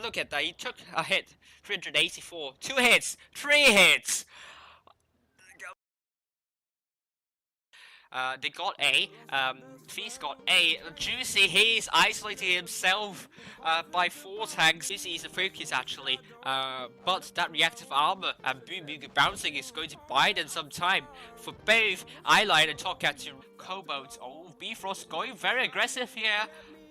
look at that. He took a hit, 384. 2 hits, 3 hits. They got A. Feast got A. Juicy, he's isolating himself by 4 tanks. Juicy is a focus actually, but that reactive armor and boom bouncing is going to buy them some time. For both Eyeline and Topcat to Cobalt. Oh, Bifrost going very aggressive here.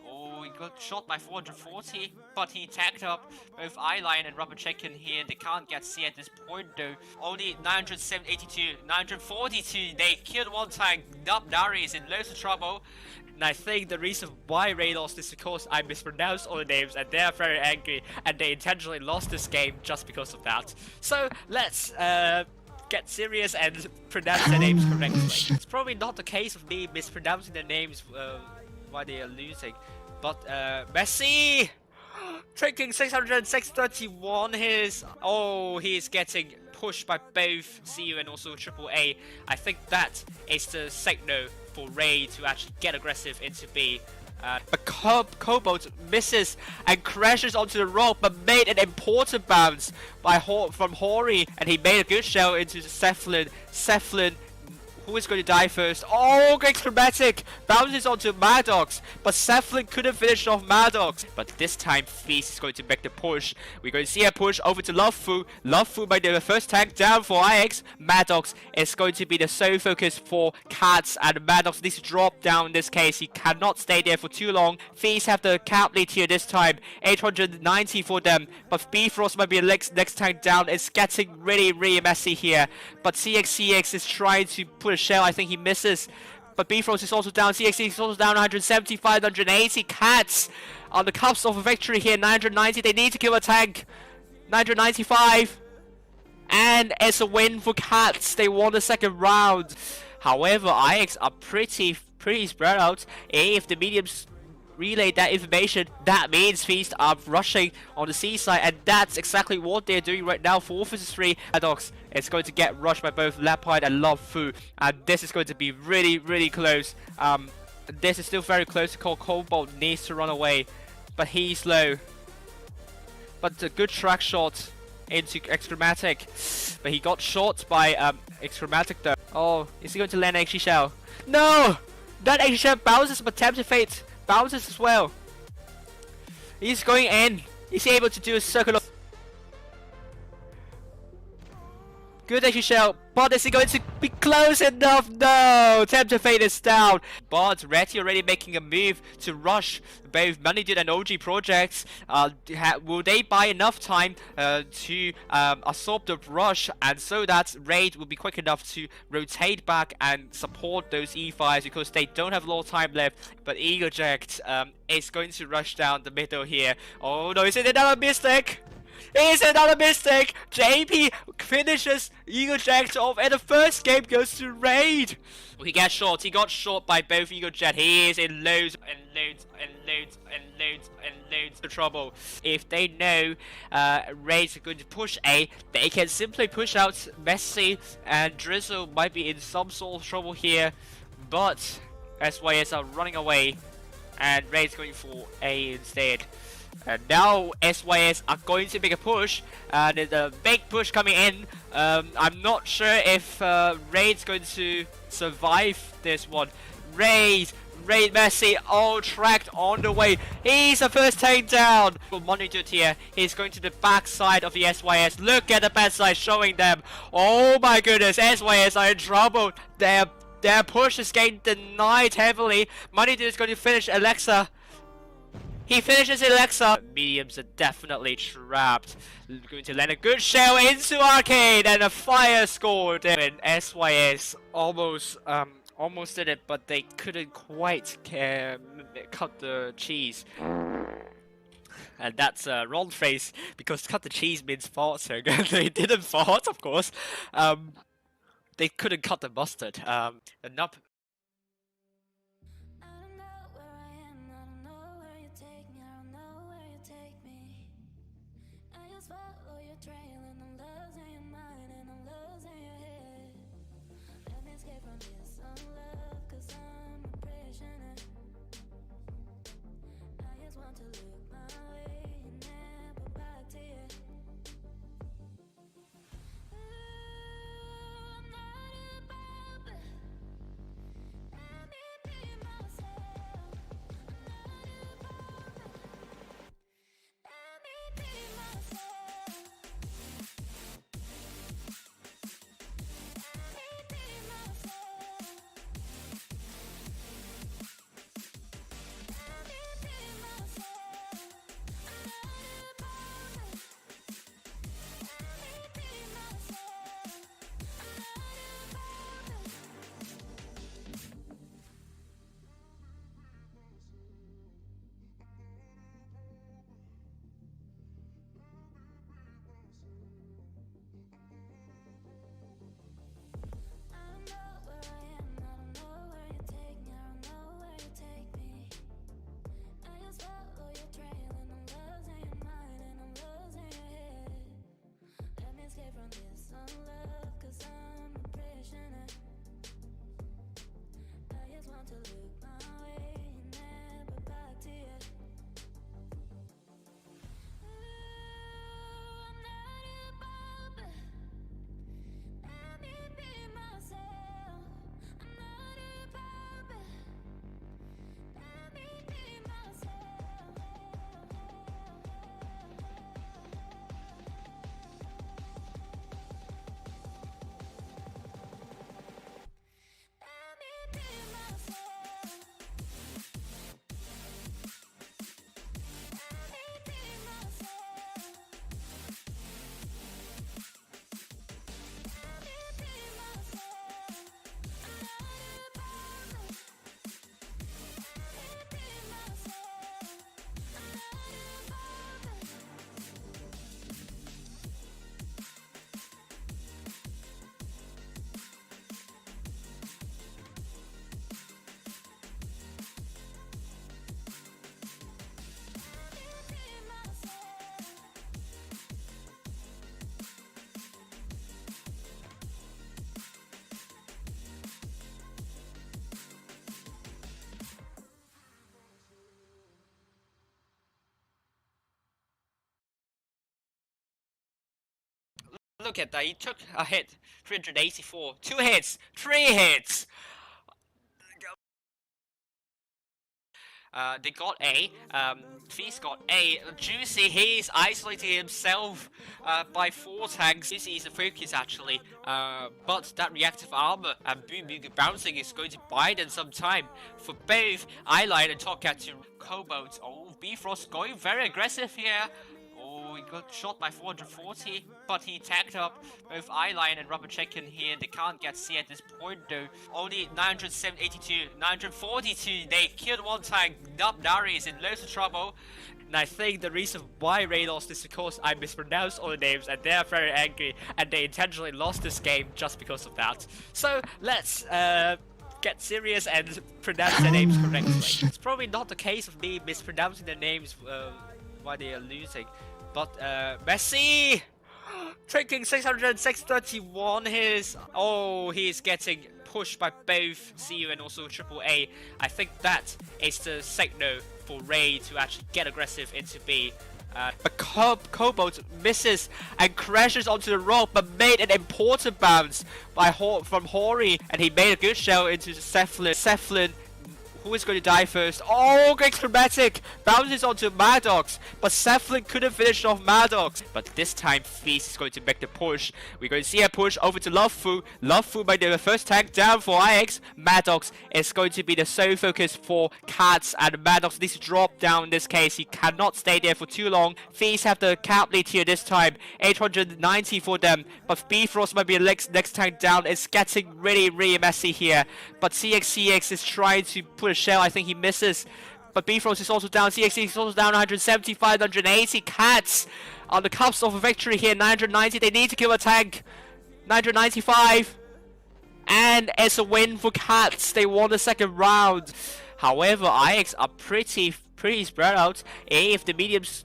Oh, he got shot by 440, but he tagged up both Eyeline and Rubber Chicken here. They can't get C at this point though. Only 982, 942. They killed 1 tank. Nari is in loads of trouble. And I think the reason why Ray lost is because I mispronounced all the names and they are very angry and they intentionally lost this game just because of that. So let's get serious and pronounce their names correctly. It's probably not the case of me mispronouncing their names while they are losing. But Messi taking 631 his. Oh, he's getting pushed by both CU and also AAA. I think that is the signal for Ray to actually get aggressive into B. But Cobalt misses and crashes onto the rock, but made an important bounce by from Hori, and he made a good shell into Cephalin. Cephalin, who is going to die first? Oh, great chromatic! Bounces onto Maddox, but Cephalin couldn't finish off Maddox. But this time, Feast is going to make the push. We're going to see a push over to Lovefu. Lovefu might be the first tank down for IX. Maddox is going to be the sole focus for Cats, and Maddox needs to drop down in this case. He cannot stay there for too long. Feast have the cap lead here this time. 890 for them, but Bifrost might be the next tank down. It's getting really messy here. But CX is trying to put a shell. I think he misses. But Bifrost is also down. CX is also down. 175, 180. Cats on the cusp of a victory here. 990. They need to kill a tank. 995. And it's a win for Cats. They won the second round. However, IX are pretty spread out. If the mediums relay that information, that means Feast are rushing on the C side, and that's exactly what they're doing right now. 4 vs 3. Maddox is going to get rushed by both Leopard and Lovefu, and this is going to be really close. This is still very close to call. Cobalt needs to run away, but he's low. But a good track shot into Excromatic, but he got shot by Excromatic though. Oh, is he going to land Egg Shell? No! That Egg Shell bounces, but Tempted Fate bounces as well. He's going in. Is he able to do a circle of... Good Egg Shell, but is he going to be close enough? No! Tempted Fate is down. But Retty already making a move to rush both Money Dude and OG projects. Will they buy enough time to absorb the rush, and so that Raid will be quick enough to rotate back and support those E5s, because they don't have a lot of time left. But Eaglejack is going to rush down the middle here. Oh no, is it another mistake? It's another mistake! JP finishes Eaglejack off, and the first game goes to Raid! He gets shot. He got shot by both Eaglejack. He is in loads of trouble. If they know Raid's are going to push A, they can simply push out Messi, and Drizzle might be in some sort of trouble here. But SYS are running away, and Raid's going for A instead. And now SYS are going to make a push, and there's a big push coming in. I'm not sure if Raid's going to survive this one. Raid Messi, all tracked on the way. He's the first tank down. Money Dude here. He's going to the back side of the SYS. Look at the backside showing them. Oh my goodness, SYS are in trouble. Their push is getting denied heavily. Money Dude is going to finish Alexa. He finishes Alexa. Mediums are definitely trapped. Going to land a good shell into Arcade, and a fire scored. And SYS almost did it, but they couldn't quite cut the cheese. And that's a wrong phrase, because cut the cheese means farting. They didn't fart, of course. They couldn't cut the mustard. Enough. look at that. He took a hit. 384. 2 hits. 3 hits. They got A. Feast got A. Juicy, he's isolating himself by 4 tanks. Juicy is a focus actually, but that reactive armor and Boom Boom bouncing is going to buy them some time. For both Eyeline and Topcat to Cobalt. Oh, Bifrost going very aggressive here. Oh, he got shot by 440, but he tagged up both Eyeline and Rubber Chicken here. They can't get C at this point though. Only 982, 942. They killed one tank. Nari is in loads of trouble. And I think the reason why Ray lost is because I mispronounced all the names and they are very angry and they intentionally lost this game just because of that. So let's get serious and pronounce their names correctly. It's probably not the case of me mispronouncing their names while they are losing. But Messi taking 600, 631 he's getting pushed by both CU and also AAA. I think that is the signal for Ray to actually get aggressive into B. But Cobalt misses and crashes onto the rope, but made an important bounce from Hori, and he made a good shell into Cephalin. Who is going to die first? Oh, great chromatic! Bounces onto Maddox, but Cephalin couldn't finish off Maddox. But this time, Feast is going to make the push. We're going to see a push over to Lovefu. Lovefu might be the first tank down for IX. Maddox is going to be the sole focus for Cats, and Maddox needs to drop down in this case. He cannot stay there for too long. Feast have the cap lead here this time. 890 for them, but Bifrost might be the next tank down. It's getting really, really messy here. But CX is trying to put a shell. I think he misses. But Bifrost is also down. CX is also down 175, 180. Cats on the cusp of a victory here. 990. They need to kill a tank. 995. And it's a win for Cats. They won the second round. However, IX are pretty spread out. If the mediums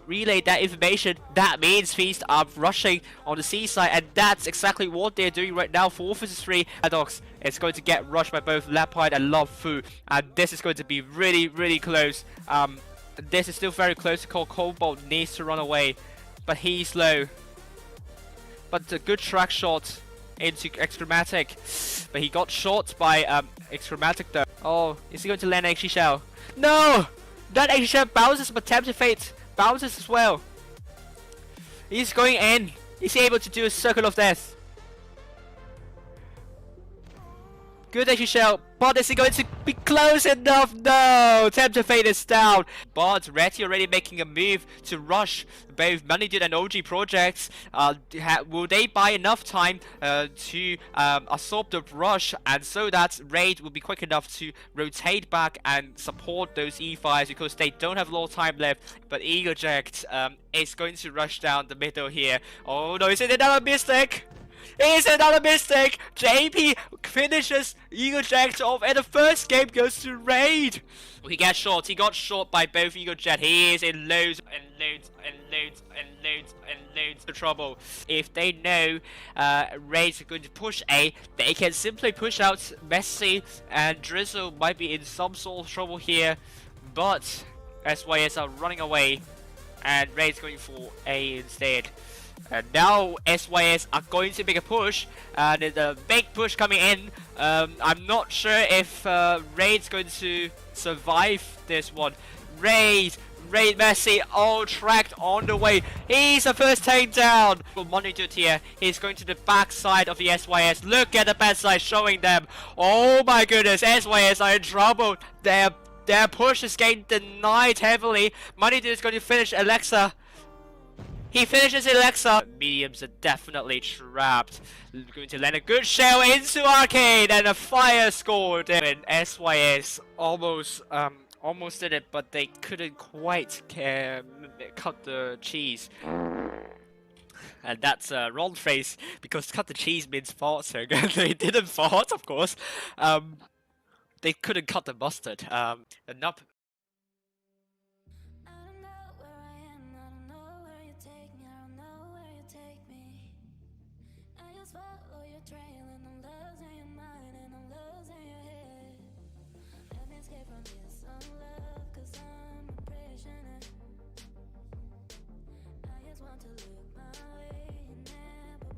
relay that information, that means Feast are rushing on the C side, and that's exactly what they're doing right now. 4 vs 3. Maddox is going to get rushed by both Leopard and Love Fu, and this is going to be really, really close. This is still very close to call. Cobalt needs to run away, but he's low. But a good track shot into Excromatic, but he got shot by Excromatic though. Oh, is he going to land an XG shell? No! That XG shell bounces, but Tempted Fate bounces as well. He's going in. Is he able to do a circle of death? Good XG shell, but is he going to be close enough? No! Tempted Fate is down. But Retty already making a move to rush both Money Dude and OG projects. Will they buy enough time to absorb the rush, and so that Raid will be quick enough to rotate back and support those E5s, because they don't have a lot of time left. But Eaglejack is going to rush down the middle here. Oh no, is it another mistake? It's another mistake! JP finishes Eaglejack off, and the first game goes to Raid! He got shot by both Eaglejack. He is in loads of trouble. If they know Raid's going to push A, they can simply push out Messi, and Drizzle might be in some sort of trouble here. But SYS are running away, and Raid's going for A instead. And now SYS are going to make a push, and there's a big push coming in. I'm not sure if Raid's going to survive this one. Raid Messi, all tracked on the way. He's the first tank down. Money Dude here. He's going to the back side of the SYS. Look at the backside showing them. Oh my goodness, SYS are in trouble. Their push is getting denied heavily. Money Dude is going to finish Alexa. He finishes Alexa. Mediums are definitely trapped. Going to land a good shell into Arcade, and a fire scored. And SYS almost did it, but they couldn't quite cut the cheese. And that's a wrong phrase, because cut the cheese means farting. They didn't fart, of course. They couldn't cut the mustard. Enough. Follow your trail and I'm losing your mind and I'm losing your head. Let me escape from this love, cause I'm a prisoner. I just want to look my way and never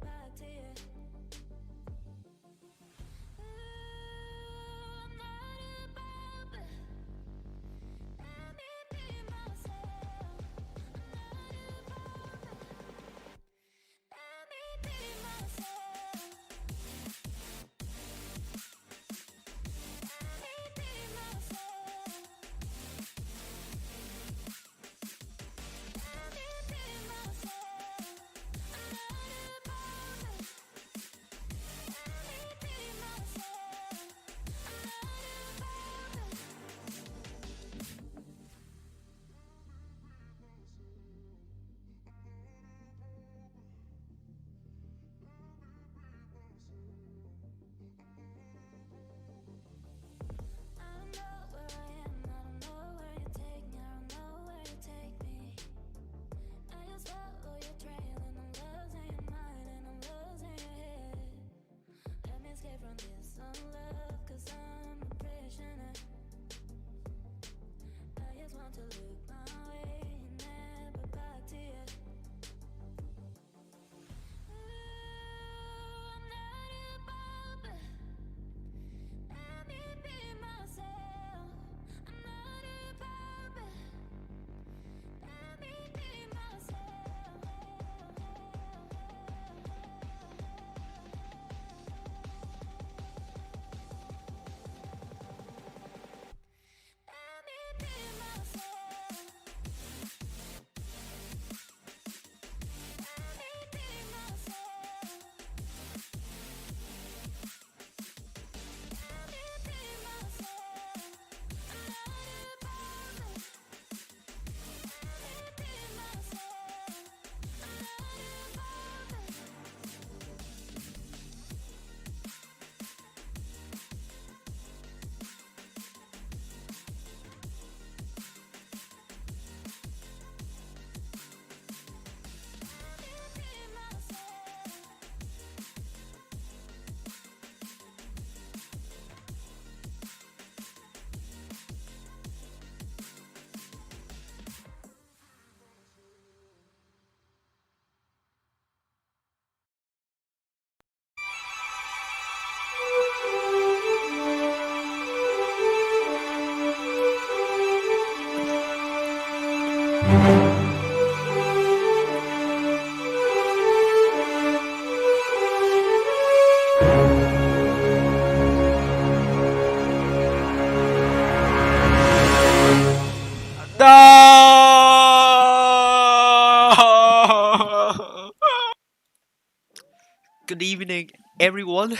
good evening, everyone,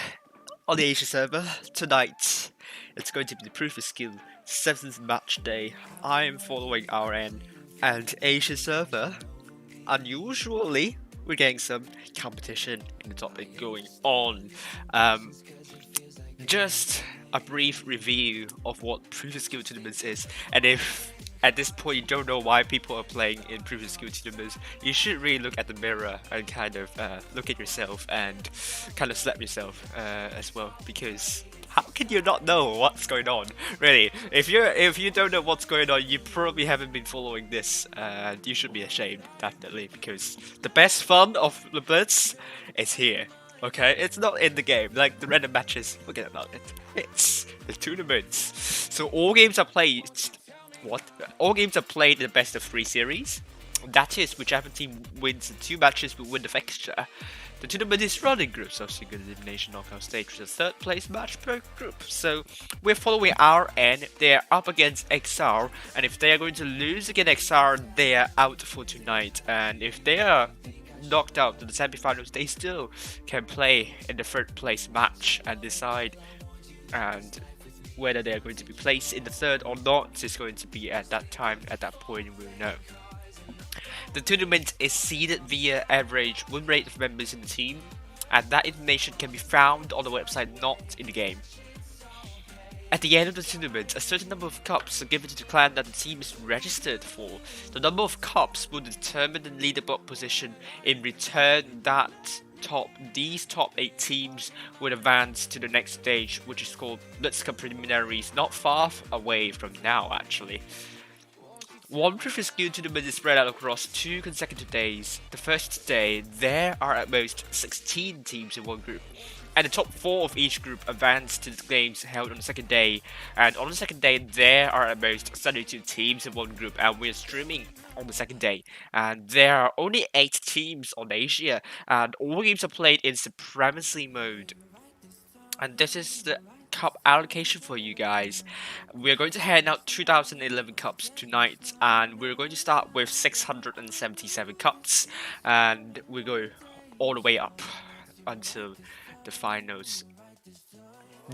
on the Asia server. Tonight, it's going to be the Proof of Skill 7th match day. I am following RN and Asia server. Unusually, we're getting some competition in the topic going on. Just a brief review of what Proof of Skill tournaments is, and if at this point you don't know why people are playing in Proof of Skill tournaments, you should really look at the mirror and kind of look at yourself and kind of slap yourself as well, because how can you not know what's going on? Really, if you don't know what's going on, you probably haven't been following this, and you should be ashamed, definitely, because the best fun of the Blitz is here. Okay, it's not in the game, like the random matches, forget about it. It's the tournaments. So all games are played. All games are played in the best of 3 series. That is, whichever team wins the 2 matches will win the fixture. The tournament is run in groups of single elimination knockout stage with a 3rd place match per group. So we're following RN, they're up against XR, and if they are going to lose against XR, they are out for tonight. And if they are knocked out to the semi-finals, they still can play in the 3rd place match and decide and whether they are going to be placed in the 3rd or not is going to be at that time. At that point, we'll know. The tournament is seeded via average win rate of members in the team, and that information can be found on the website, not in the game. At the end of the tournament, a certain number of cups are given to the clan that the team is registered for. The number of cups will determine the leaderboard position. In return, these top 8 teams will advance to the next stage, which is called Blitz Cup preliminaries, not far away from now actually. One Proof of Skill tournament is spread out across 2 consecutive days. The first day, there are at most 16 teams in one group, and the top 4 of each group advance to the games held on the second day. And on the second day, there are at most 72 teams in one group, and we're streaming on the second day. And there are only 8 teams on Asia, and all games are played in supremacy mode. And this is the cup allocation for you guys. We're going to hand out 2011 cups tonight, and we're going to start with 677 cups, and we go all the way up until the finals.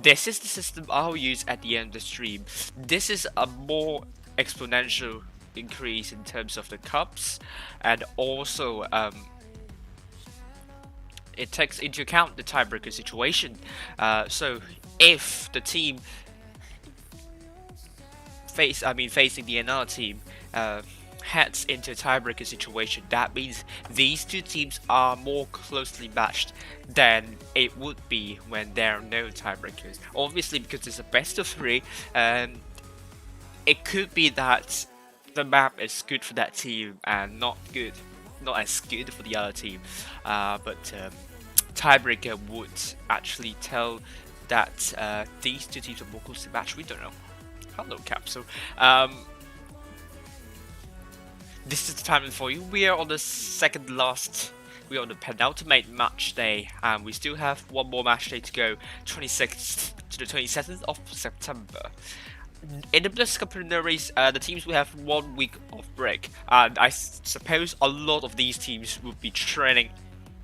This is the system I'll use at the end of the stream. This is a more exponential increase in terms of the cups, and also it takes into account the tiebreaker situation. So if the team facing the another team heads into a tiebreaker situation, that means these 2 teams are more closely matched than it would be when there are no tiebreakers. Obviously, because it's a best of 3, it could be that the map is good for that team and not as good for the other team. But tiebreaker would actually tell that these 2 teams are more closely matched. We don't know. Hello, Capsule. This is the time for you. We are on the we are on the penultimate match day, and we still have one more match day to go, 26th to the 27th of September. In the Blitz Cup preliminaries, the teams will have 1 week of break, and I suppose a lot of these teams will be training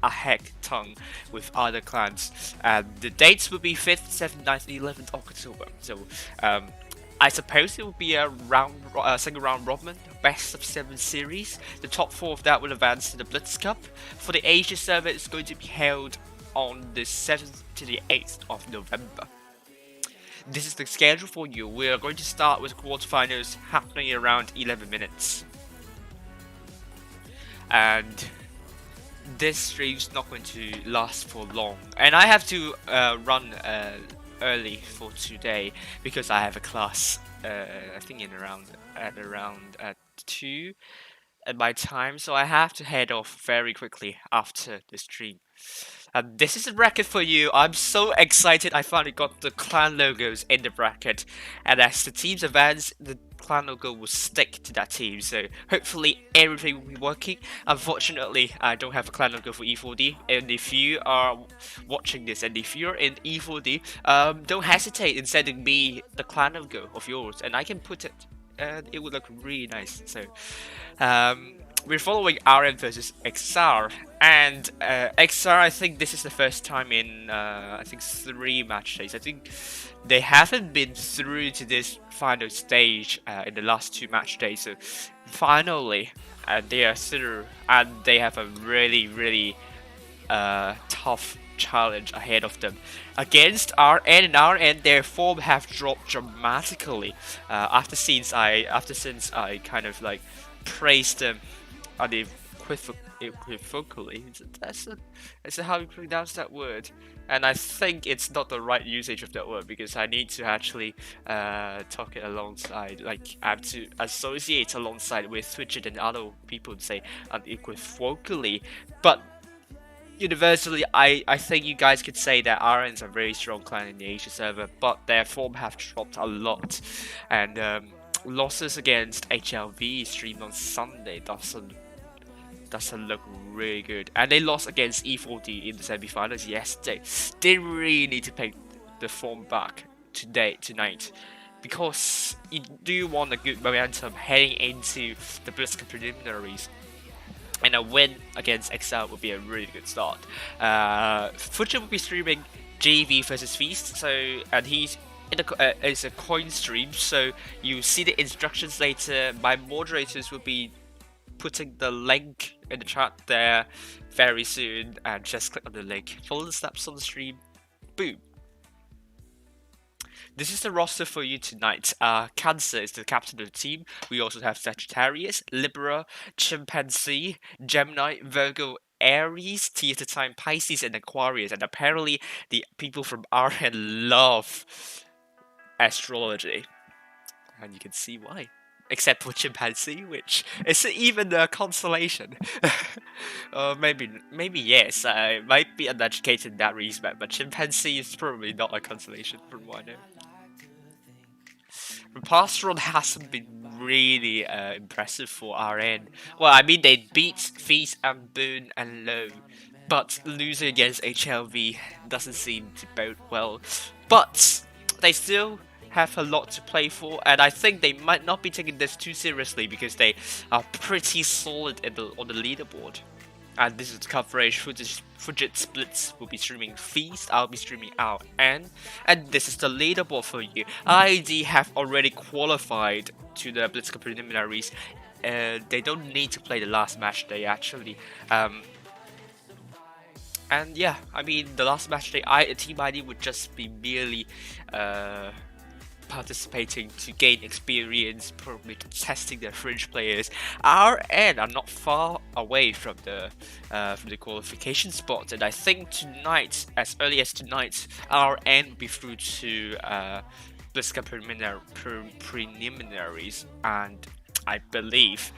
a heck ton with other clans. The dates will be 5th, 7th, 9th, and 11th October. So I suppose it will be a single round robin, best of 7 series. The top 4 of that will advance to the Blitz Cup. For the Asia server, it's going to be held on the 7th to the 8th of November. This is the schedule for you. We are going to start with quarterfinals happening around 11 minutes. And this stream's not going to last for long. And I have to run early for today because I have a class I think at around 2 at my time, so I have to head off very quickly after the stream. This is a bracket for you. I'm so excited I finally got the clan logos in the bracket, and as the teams advance, the clan logo will stick to that team, so hopefully everything will be working. Unfortunately, I don't have a clan logo for E4D, and if you are watching this and if you're in E4D, don't hesitate in sending me the clan logo of yours, and I can put it, and it would look really nice. So we're following RM versus XR, and XR, I think this is the first time in I think 3 match days. I think they haven't been through to this final stage in the last 2 match days. So finally, they are through, and they have a really tough challenge ahead of them against RN. And RN, their form have dropped dramatically after since I kind of like praised them unequivocally. That's how you pronounce that word. And I think it's not the right usage of that word, because I need to actually talk it alongside. Like, I have to associate alongside with Twitch and other people to say unequivocally. But universally, I think you guys could say that RN's a very strong clan in the Asia server, but their form have dropped a lot. And losses against HLV streamed on Sunday doesn't look really good. And they lost against E40 in the semi-finals yesterday. They really need to pick the form back tonight, because you do want a good momentum heading into the Blitz Cup preliminaries. And a win against XL would be a really good start. Fuji will be streaming JV versus Feast, so, and he's it's a coin stream, so you see the instructions later. My moderators will be putting the link in the chat there very soon, and just click on the link, follow the steps on the stream, boom. This is the roster for you tonight. Cancer is the captain of the team. We also have Sagittarius, Libra, Chimpanzee, Gemini, Virgo, Aries, Theater Time, Pisces, and Aquarius. And apparently the people from RN love astrology. And you can see why. Except for Chimpanzee, which is even a consolation. Maybe yes. I might be uneducated in that respect, but Chimpanzee is probably not a consolation from what I know. The past run hasn't been really impressive for RN. Well, I mean, they beat Feast and Boon and Low, but losing against HLV doesn't seem to bode well. But they still have a lot to play for, and I think they might not be taking this too seriously, because they are pretty solid on the leaderboard. And this is the coverage. Fujit Splits will be streaming Feast, I'll be streaming RN, and this is the leaderboard for you. ID have already qualified to the Blitz Cup preliminaries. They don't need to play the last match day, actually. And yeah, I mean, the last match day, Team ID would just be merely participating to gain experience, probably testing their fringe players. RN are not far away from the qualification spot, and I think tonight, as early as tonight, RN will be through to Blitz Cup preliminaries, and I believe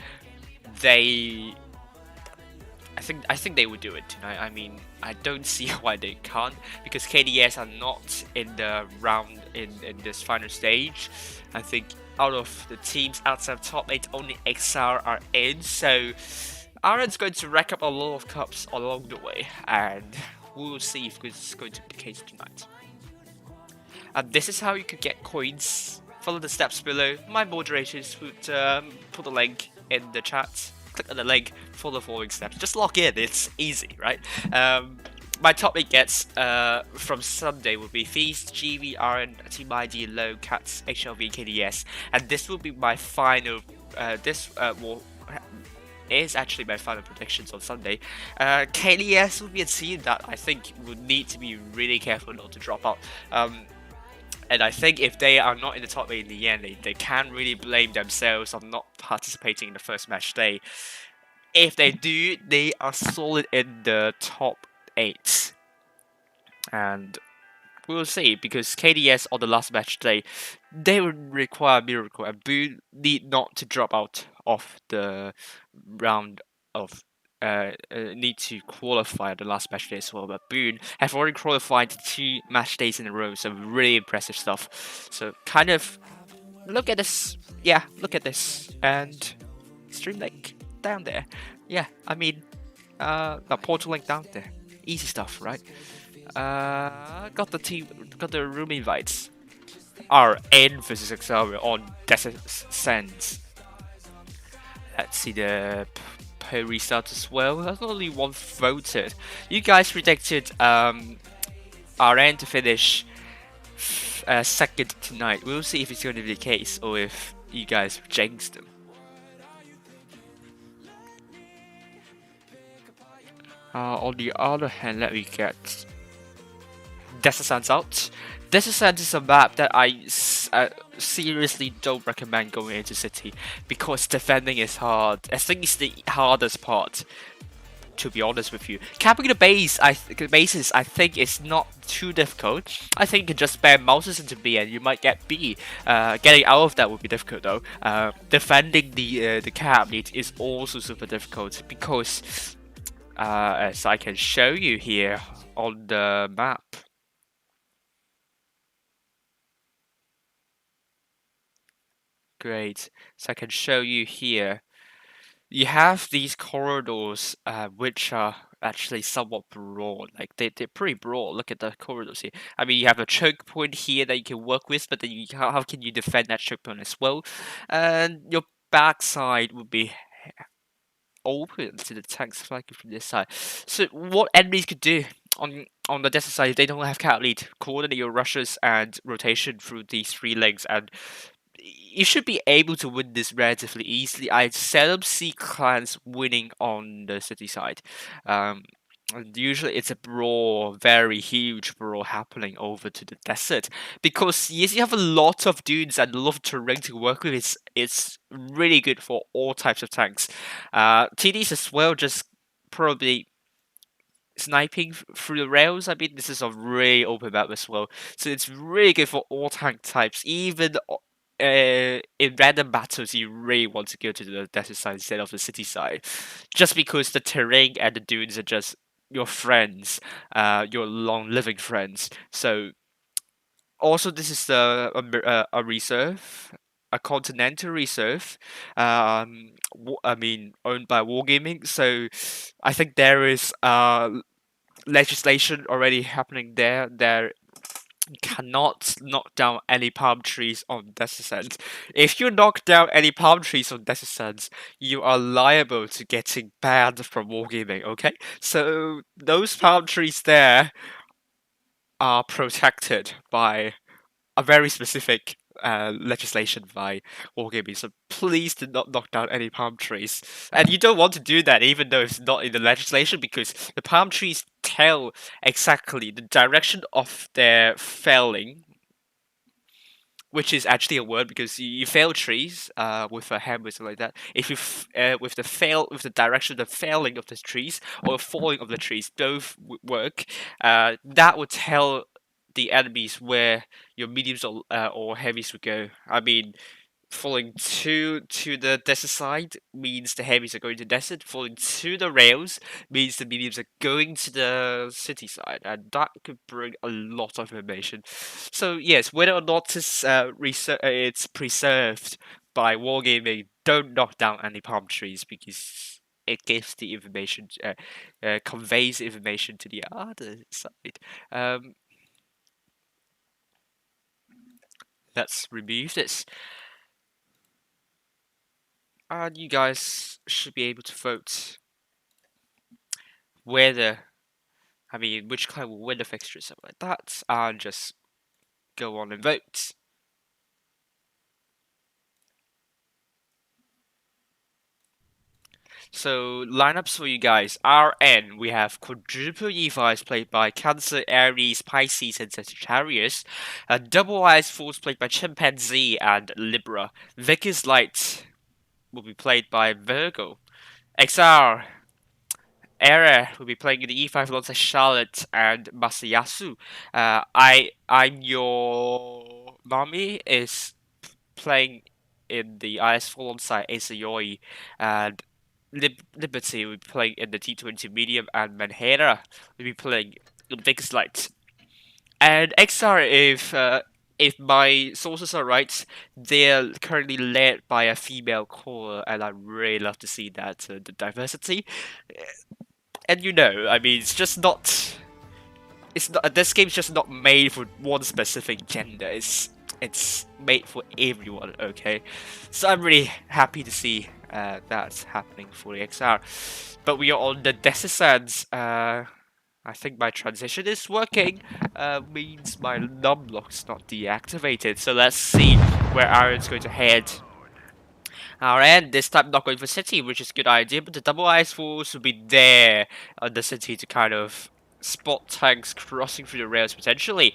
I think they would do it tonight. I mean, I don't see why they can't, because KDS are not in the round in this final stage. I think out of the teams outside top 8, only XR are in, so RN's going to rack up a lot of cups along the way, and we'll see if it's going to be the case tonight. And this is how you could get coins. Follow the steps below. My moderators would put a link in the chat. Click on the link, follow the following steps. Just log in, it's easy, right? My top 8 gets from Sunday will be Feast, GV, RN, Team ID, Low, Cats, HLV, KDS. And this will be my final, is actually my final predictions on Sunday. KDS will be a team that I think would need to be really careful not to drop out. And I think if they are not in the top 8 in the end, they can't really blame themselves on not participating in the first match day. If they do, they are solid in the top 8. And we'll see, because KDS on the last match day, they would require a miracle, and Boone need not to drop out of the round of need to qualify the last match day as well. But Boone have already qualified 2 match days in a row, so really impressive stuff. So kind of look at this, and stream link down there. Yeah, I mean, the portal link down there, easy stuff, right? Got the room invites. RN versus XL on Desert Sands. Let's see the poll result as well. There's only one voted. You guys predicted RN to finish second tonight. We'll see if it's going to be the case or if you guys jinxed them. On the other hand, let me get Descent out. Descent is a map that I seriously don't recommend going into City because defending is hard. I think it's the hardest part, to be honest with you. Capping the bases, I think it's not too difficult. I think you can just spam mouses into B and you might get B. Getting out of that would be difficult though. Defending the cap is also super difficult because, as I can show you here on the map. Great, so I can show you here. You have these corridors, which are actually somewhat broad. Like they're pretty broad. Look at the corridors here. I mean, you have a choke point here that you can work with, but then how can you defend that choke point as well? And your backside would be open to the tanks flanking from this side. So what enemies could do on the desert side if they don't have cat lead, coordinate your rushes and rotation through these 3 legs, and you should be able to win this relatively easily. I seldom see clans winning on the city side. And usually it's a brawl, very huge brawl happening over to the desert. Because yes, you have a lot of dudes and a lot of terrain to work with. It's really good for all types of tanks. TDs as well, just probably sniping through the rails. I mean, this is a really open map as well. So it's really good for all tank types, even in random battles, you really want to go to the desert side instead of the city side, just because the terrain and the dunes are just your friends, your long-living friends. So, also this is a reserve, a continental reserve. I mean, owned by Wargaming. So, I think there is legislation already happening there. Cannot knock down any palm trees on desert. If you knock down any palm trees on desert, you are liable to getting banned from Wargaming, okay? So those palm trees there are protected by a very specific legislation by Wargaming, so please do not knock down any palm trees. And you don't want to do that even though it's not in the legislation, because the palm trees tell exactly the direction of their felling, which is actually a word because you fell trees with a hammer or something like that. If you with the direction of the felling of the trees or falling of the trees, both would work. That would tell the enemies where your mediums or heavies would go. I mean, falling to the desert side means the heavies are going to desert. Falling to the rails means the mediums are going to the city side, and that could bring a lot of information. So yes, whether or not it's preserved by Wargaming, don't knock down any palm trees because it gives the information, conveys the information to the other side. Let's remove this. And you guys should be able to vote whether, which clan will win the fixture, something like that, and just go on and vote. So, lineups for you guys. RN, we have quadruple E5s played by Cancer, Aries, Pisces, and Sagittarius. Double Eyes Force played by Chimpanzee and Libra. Vickers Light will be played by Virgo. XR, Era will be playing in the E5 alongside Charlotte and Masayasu. I'm Your Mommy is playing in the IS4 alongside Asayoi, and Liberty will be playing in the T20 medium, and Manhattan will be playing in Vegas Light. And XR, if my sources are right, they're currently led by a female core, and I really love to see that the diversity. And it's just not. It's not. This game's just not made for one specific gender. It's made for everyone. Okay, so I'm really happy to see that's happening for the XR. But we are on the desert sands. I think my transition is working. Means my num lock's not deactivated. So let's see where Aaron's going to head. Our end this time not going for city, which is a good idea, but the double ice force will be there on the city to kind of spot tanks crossing through the rails potentially.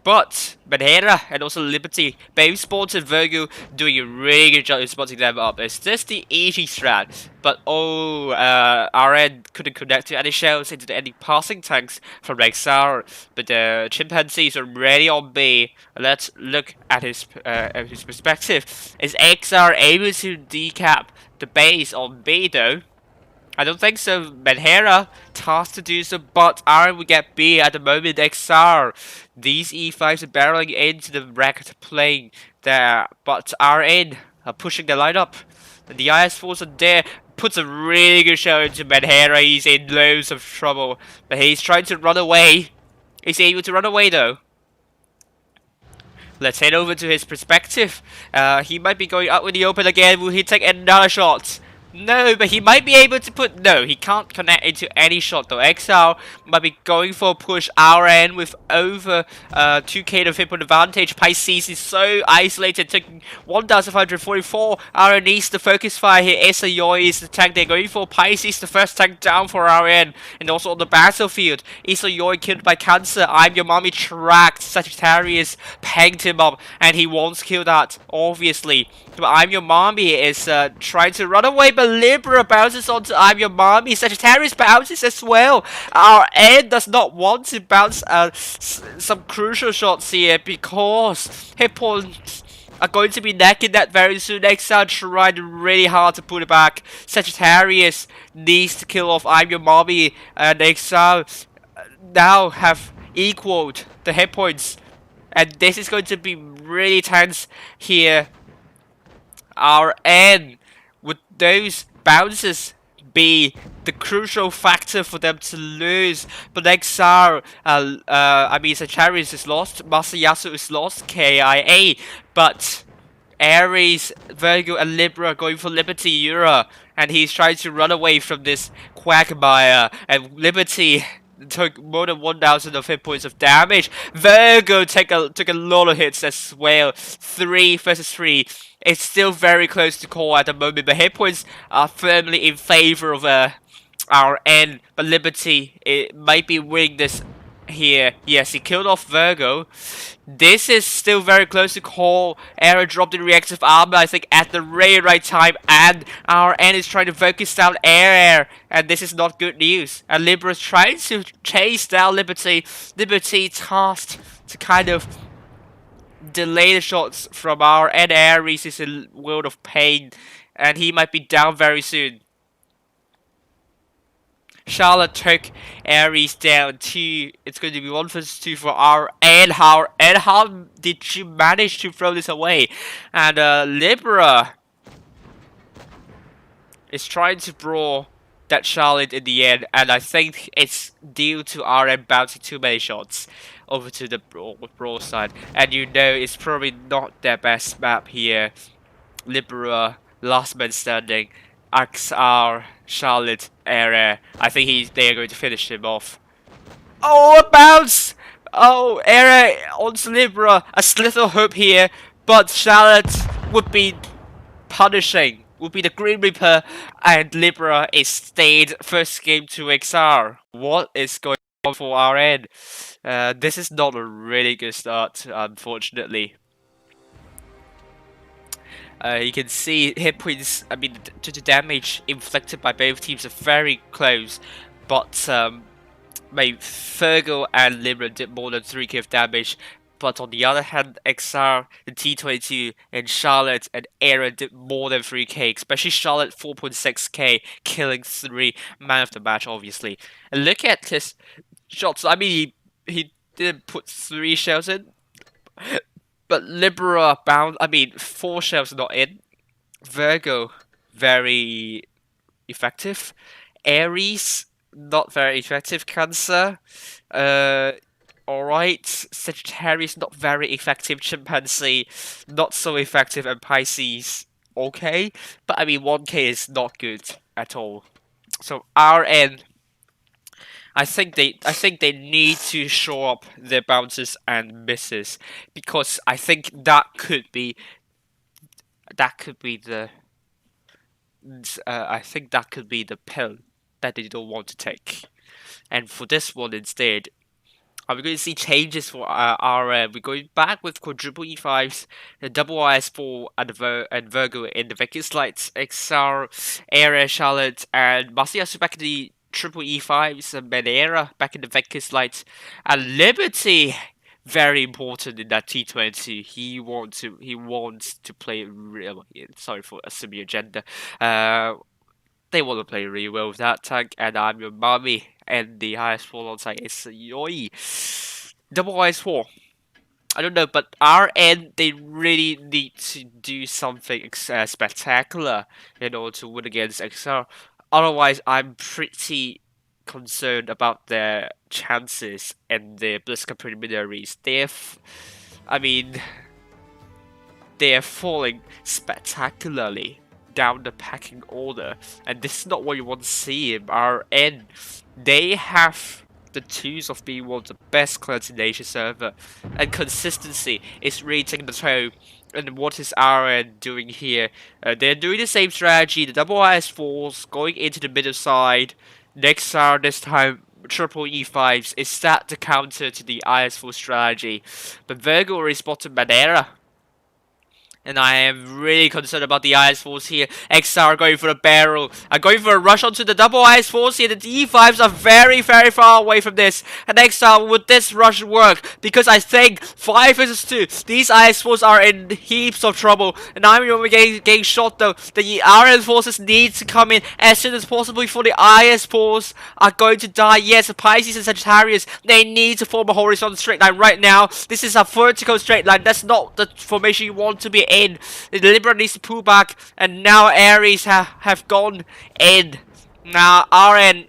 But Manera and also Liberty, both Sports and Virgo doing a really good job in spotting them up. It's just the easy strat, but oh, our end couldn't connect to any shells into any passing tanks from XR, but the chimpanzees are ready on B. Let's look at his perspective. Is XR able to decap the base on B though? I don't think so. Menhera tasked to do so, but Aaron will get B at the moment. XR. These E5s are barreling into the wrecked plane there, but RN are pushing the line up. And the IS-4s are there. Puts a really good show into Menhera. He's in loads of trouble, but he's trying to run away. He's able to run away though. Let's head over to his perspective. He might be going out in the open again. Will he take another shot? No, but he might be able to put... No, he can't connect into any shot though. XR might be going for a push. RN with over 2k of hit point advantage. Pisces is so isolated, taking 1,544. RN needs the focus fire here. Isayoi is the tank they're going for. Pisces the first tank down for RN. And also on the battlefield, Isayoi killed by cancer. I'm Your Mommy tracked. Sagittarius pegged him up, and he wants to kill that, obviously. But I'm Your Mommy is trying to run away, but Libra bounces onto I'm Your Mommy. Sagittarius bounces as well. Our end does not want to bounce some crucial shots here because hit points are going to be necking that very soon. XR tried really hard to put it back. Sagittarius needs to kill off I'm Your Mommy, and XR now have equaled the hit points. And this is going to be really tense here. Our end, would those bounces be the crucial factor for them to lose? But XR, I mean, Sagittarius is lost, Masayasu is lost, KIA, but Aries, Virgo, and Libra are going for Liberty Eura, and he's trying to run away from this quagmire, and Liberty took more than 1,000 of hit points of damage. Virgo took a lot of hits as well. 3 versus 3. It's still very close to call at the moment, but hit points are firmly in favor of our end. But Liberty, it might be winning this here. Yes, he killed off Virgo. This is still very close to call. Era dropped in reactive armor, I think, at the right time, and our end is trying to focus down air, and this is not good news. And Libra is trying to chase down Liberty. Liberty tasked to kind of delay the shots from our end. Aries is a world of pain, and he might be down very soon. Charlotte took Aries down 2. It's going to be 1 versus 2 for our and how did she manage to throw this away? And Libra is trying to brawl that Charlotte in the end, and I think it's due to RM bouncing too many shots over to the brawl side. And you know it's probably not their best map here. Libra, last man standing. XR, Charlotte, Area. I think they are going to finish him off. Oh, a bounce! Oh, Area onto Libra. A slither hoop here, but Charlotte would be punishing. Would be the Green Reaper, and Libra is stayed first game to XR. What is going on for our end? This is not a really good start, unfortunately. You can see hit points, I mean, the damage inflicted by both teams are very close, but maybe Virgo and Libra did more than 3k of damage, but on the other hand, XR, the T22, and Charlotte and Era did more than 3k, especially Charlotte 4.6k, killing 3, man of the match, obviously. And look at his shots, I mean, he didn't put 3 shells in, but Libra bound, I mean, 4 shells not in. Virgo, very effective. Aries, not very effective. Cancer, alright. Sagittarius, not very effective. Chimpanzee, not so effective. And Pisces, okay, but I mean 1k is not good at all. So RN, I think they need to show up their bounces and misses, because I think that could be the I think that could be the pill that they don't want to take. And for this one instead, are we going to see changes for our we're going back with quadruple E5s, the double IS4 and Virgo in the Vickers Lights, XR, Area Charlotte, and Masiyasu back in the triple E5s, and Menera back in the Vickers Lights, and Liberty very important in that T20. He wants to play real. Sorry for assuming gender. They want to play really well with that tank, and I'm your mommy. And the highest fall on site is Yoi. Double Ice 4. I don't know, but RN, they really need to do something spectacular in order to win against XR. Otherwise, I'm pretty concerned about their chances and their Blitz Cup preliminaries. I mean, they're falling spectacularly down the pecking order, and this is not what you want to see in RN. They have the tools of being one of the best clans in Asia server, and consistency is really taking the toll. And what is RN doing here? They're doing the same strategy, the double IS4s going into the middle side. Next hour, this time triple E5s. Is that the counter to the IS4 strategy? But Virgo already spotted Manera, and I am really concerned about the IS4s here. XR going for a barrel. I'm going for a rush onto the double IS4s here. The D5s are very, very far away from this. And XR, would this rush work? Because I think 5 versus 2. These IS4s are in heaps of trouble. And I'm getting shot though. The RN forces need to come in as soon as possible before the IS4s are going to die. Yes, the Pisces and Sagittarius, they need to form a horizontal straight line right now. This is a vertical straight line. That's not the formation you want to be in. The Libra needs to pull back, and now Aries have gone in. Now RN,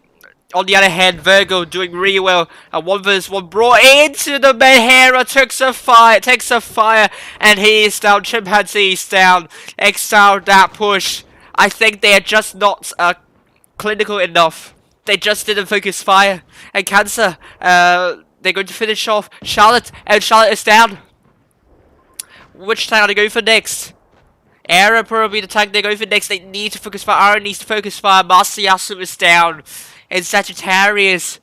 on the other hand, Virgo doing really well. And 1 vs 1 brought into the Menhera, takes a fire, and he is down. Chimpanzee is down. Exile that push. I think they are just not clinical enough. They just didn't focus fire. And Cancer, they're going to finish off Charlotte, and Charlotte is down. Which tank are they going for next? Era probably the tank they're going for next. They need to focus fire. Aaron needs to focus fire. Masayasu is down. And Sagittarius.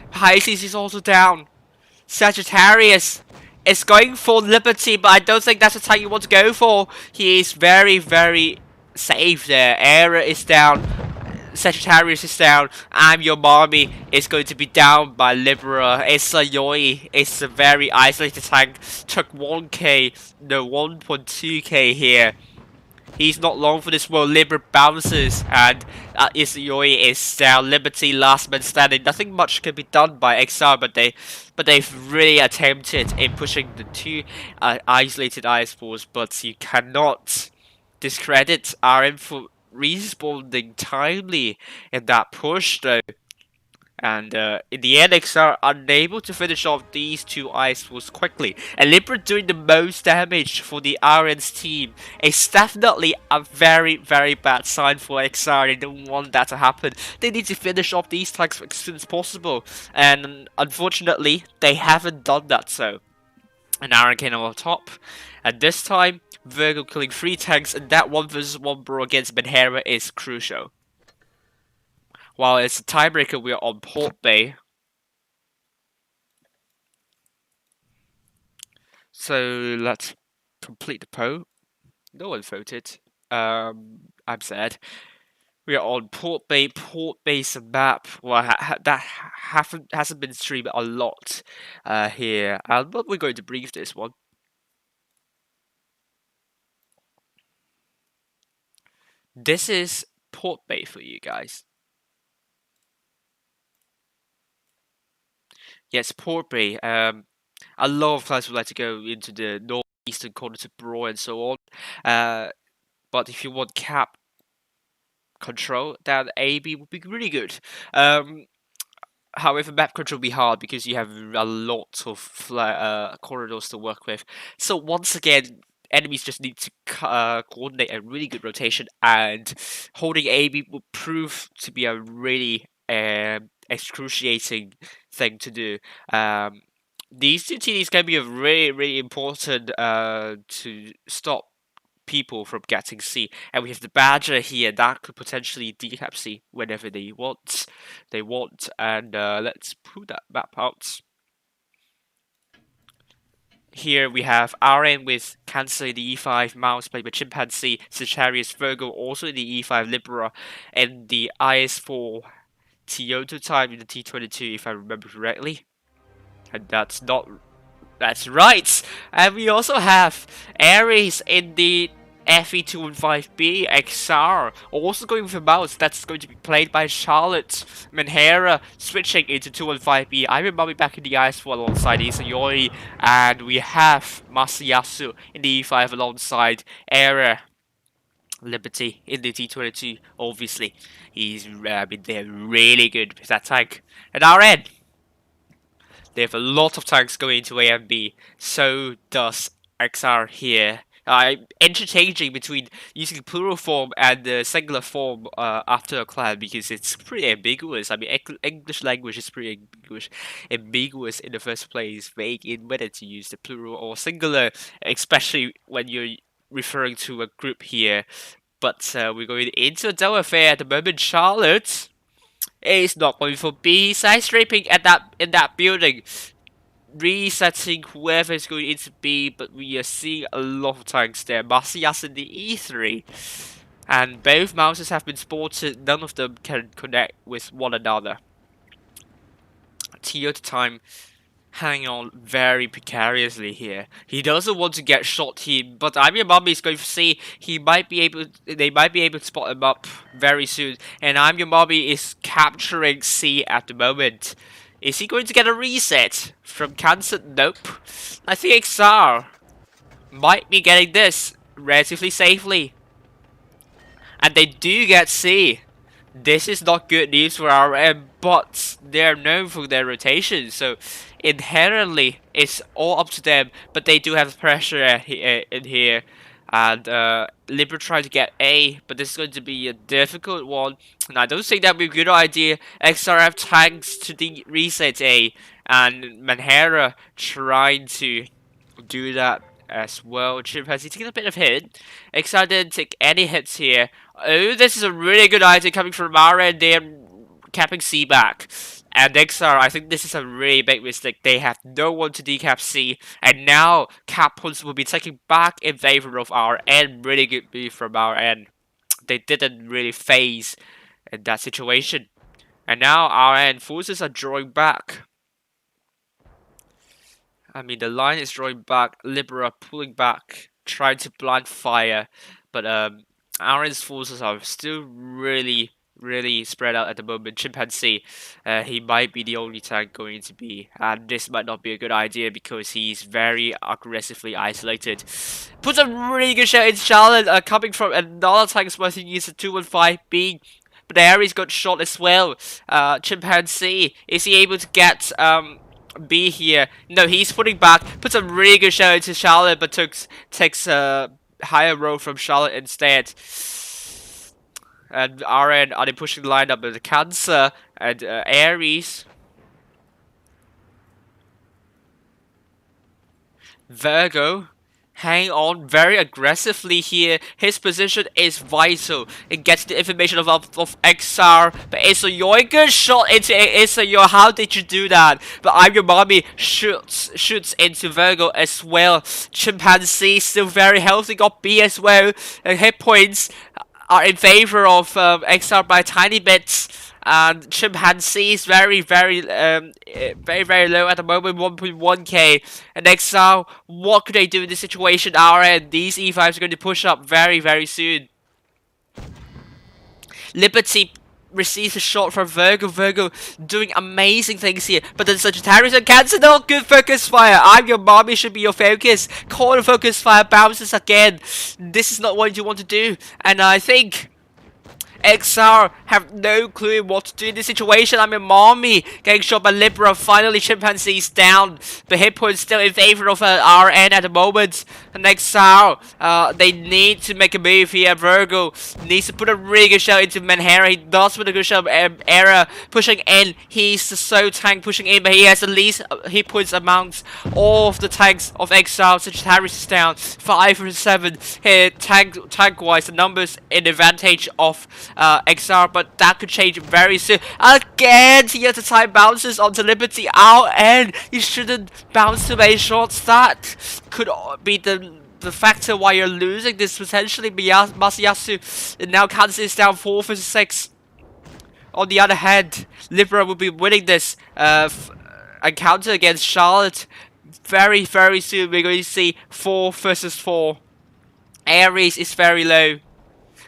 Pisces is also down. Sagittarius is going for Liberty, but I don't think that's the tank you want to go for. He is very, very safe there. Era is down. Sagittarius is down. I'm Your Mommy is going to be down by Libra. It's a Yoi. It's a very isolated tank. Took 1k, no 1.2k here. He's not long for this world. Libra bounces, and Yoi is down. Liberty last man standing. Nothing much can be done by XR, but they've really attempted in pushing the two isolated IS4s, but you cannot discredit RM for responding timely in that push though. And in the end, XR unable to finish off these two IS4s quickly. And Libra doing the most damage for the RN's team. It's definitely a very, very bad sign for XR. They don't want that to happen. They need to finish off these tanks as soon as possible. And unfortunately, they haven't done that so. And Aaron came on top. And this time, Virgo killing 3 tanks, and that 1 vs 1 brawl against Menhera is crucial. While it's a tiebreaker, we're on Port Bay. So let's complete the poll. No one voted. I'm sad. We are on Port Bay. Port Bay's a map. Well, that hasn't been streamed a lot here. But we're going to brief this one. This is Port Bay for you guys. Yes, Port Bay. A lot of clans would like to go into the northeastern corner to brawl and so on. But if you want cap control, then AB would be really good. However, map control will be hard because you have a lot of corridors to work with. So once again, enemies just need to coordinate a really good rotation, and holding AB will prove to be a really excruciating thing to do. These two TDs can be a really important to stop people from getting C, and we have the Badger here that could potentially decap C whenever they want. And let's pull that map out. Here we have RN with Cancer in the E5, Mouse played by Chimpanzee, Sagittarius, Virgo also in the E5, Libra, and the IS4 Toyota time in the T22 if I remember correctly. And that's right! And we also have Aries in the FE215B XR, also going with a mouse that's going to be played by Charlotte Menhera, switching into 215B. I remember back in the IS4 alongside Isayori, and we have Masayasu in the E5 alongside Era Liberty in the T22. Obviously, they're really good with that tank. And RN, they have a lot of tanks going into A and B. So does XR here. Interchanging between using plural form and the singular form after a clan because it's pretty ambiguous. I mean, English language is pretty ambiguous in the first place, vague in whether to use the plural or singular, especially when you're referring to a group here. But we're going into a double affair at the moment. Charlotte is not going for B. Side stripping in that building, resetting whoever is going into B, but we are seeing a lot of tanks there. Masayas in the E3, and both mouses have been spotted. None of them can connect with one another. Toyota time hanging on very precariously here. He doesn't want to get shot here, but I'm Your Mommy is going to see they might be able to spot him up very soon. And I'm Your Mommy is capturing C at the moment. Is he going to get a reset from Cancer? Nope. I think XR might be getting this relatively safely. And they do get C. This is not good news for RM, but they're known for their rotation, so inherently it's all up to them. But they do have pressure in here, and Libra trying to get A, but this is going to be a difficult one. And I don't think that would be a good idea. XRF tanks to reset A, and Menhera trying to do that as well. Chimpanzee taking a bit of hit. XR didn't take any hits here. Oh, this is a really good idea coming from Mara, and they're capping C back. And XR, I think this is a really big mistake. They have no one to decap C, and now cap points will be taken back in favor of RN. Really good move from RN. They didn't really phase in that situation. And now RN forces are drawing back. I mean, the line is drawing back, Libra pulling back, trying to blind fire, but RN's forces are still really spread out at the moment. Chimpanzee, he might be the only tank going to be, and this might not be a good idea because he's very aggressively isolated. Puts a really good shot in Charlotte, coming from another tank smashing user 215B. But Aries got shot as well. Chimpanzee, is he able to get B here? No, he's putting back. Puts a really good shot into Charlotte, but takes a higher roll from Charlotte instead. And RN, are they pushing the line up with the Cancer and Aries? Virgo, hang on very aggressively here. His position is vital. It gets the information of XR. But Isayoy, good shot into Isayoy. How did you do that? But I'm Your Mommy shoots into Virgo as well. Chimpanzee still very healthy. Got B as well. And hit points are in favor of XR by tiny bits. And Chimpanzee is very low at the moment, 1.1k. And XR, what could they do in this situation? RN, these E5s are going to push up very soon. Liberty receives a shot from Virgo. Virgo doing amazing things here. But then Sagittarius and Cancer, no good focus fire. I'm Your Mommy should be your focus. Corner focus fire bounces again. This is not what you want to do. And I think XR have no clue what to do in this situation. I mean, Mommy getting shot by Libra. Finally, Chimpanzee's down. The hit point still in favor of RN at the moment. And XR, they need to make a move here. Virgo needs to put a really good shot into Manhera. He does put a good shot. Era pushing in. He's so tank pushing in, but he has the least hit points amongst all of the tanks of XR. Such as Harris is down 5 for 7 here. Tank wise, the numbers in advantage of XR, but that could change very soon. Again, here the time bounces onto Liberty out, and you shouldn't bounce too many shots. That could be the factor why you're losing this potentially. Masayasu, and now Kansas is down 4 for 6. On the other hand, Libra will be winning this encounter against Charlotte very, very soon. We're going to see 4 versus 4. Aries is very low.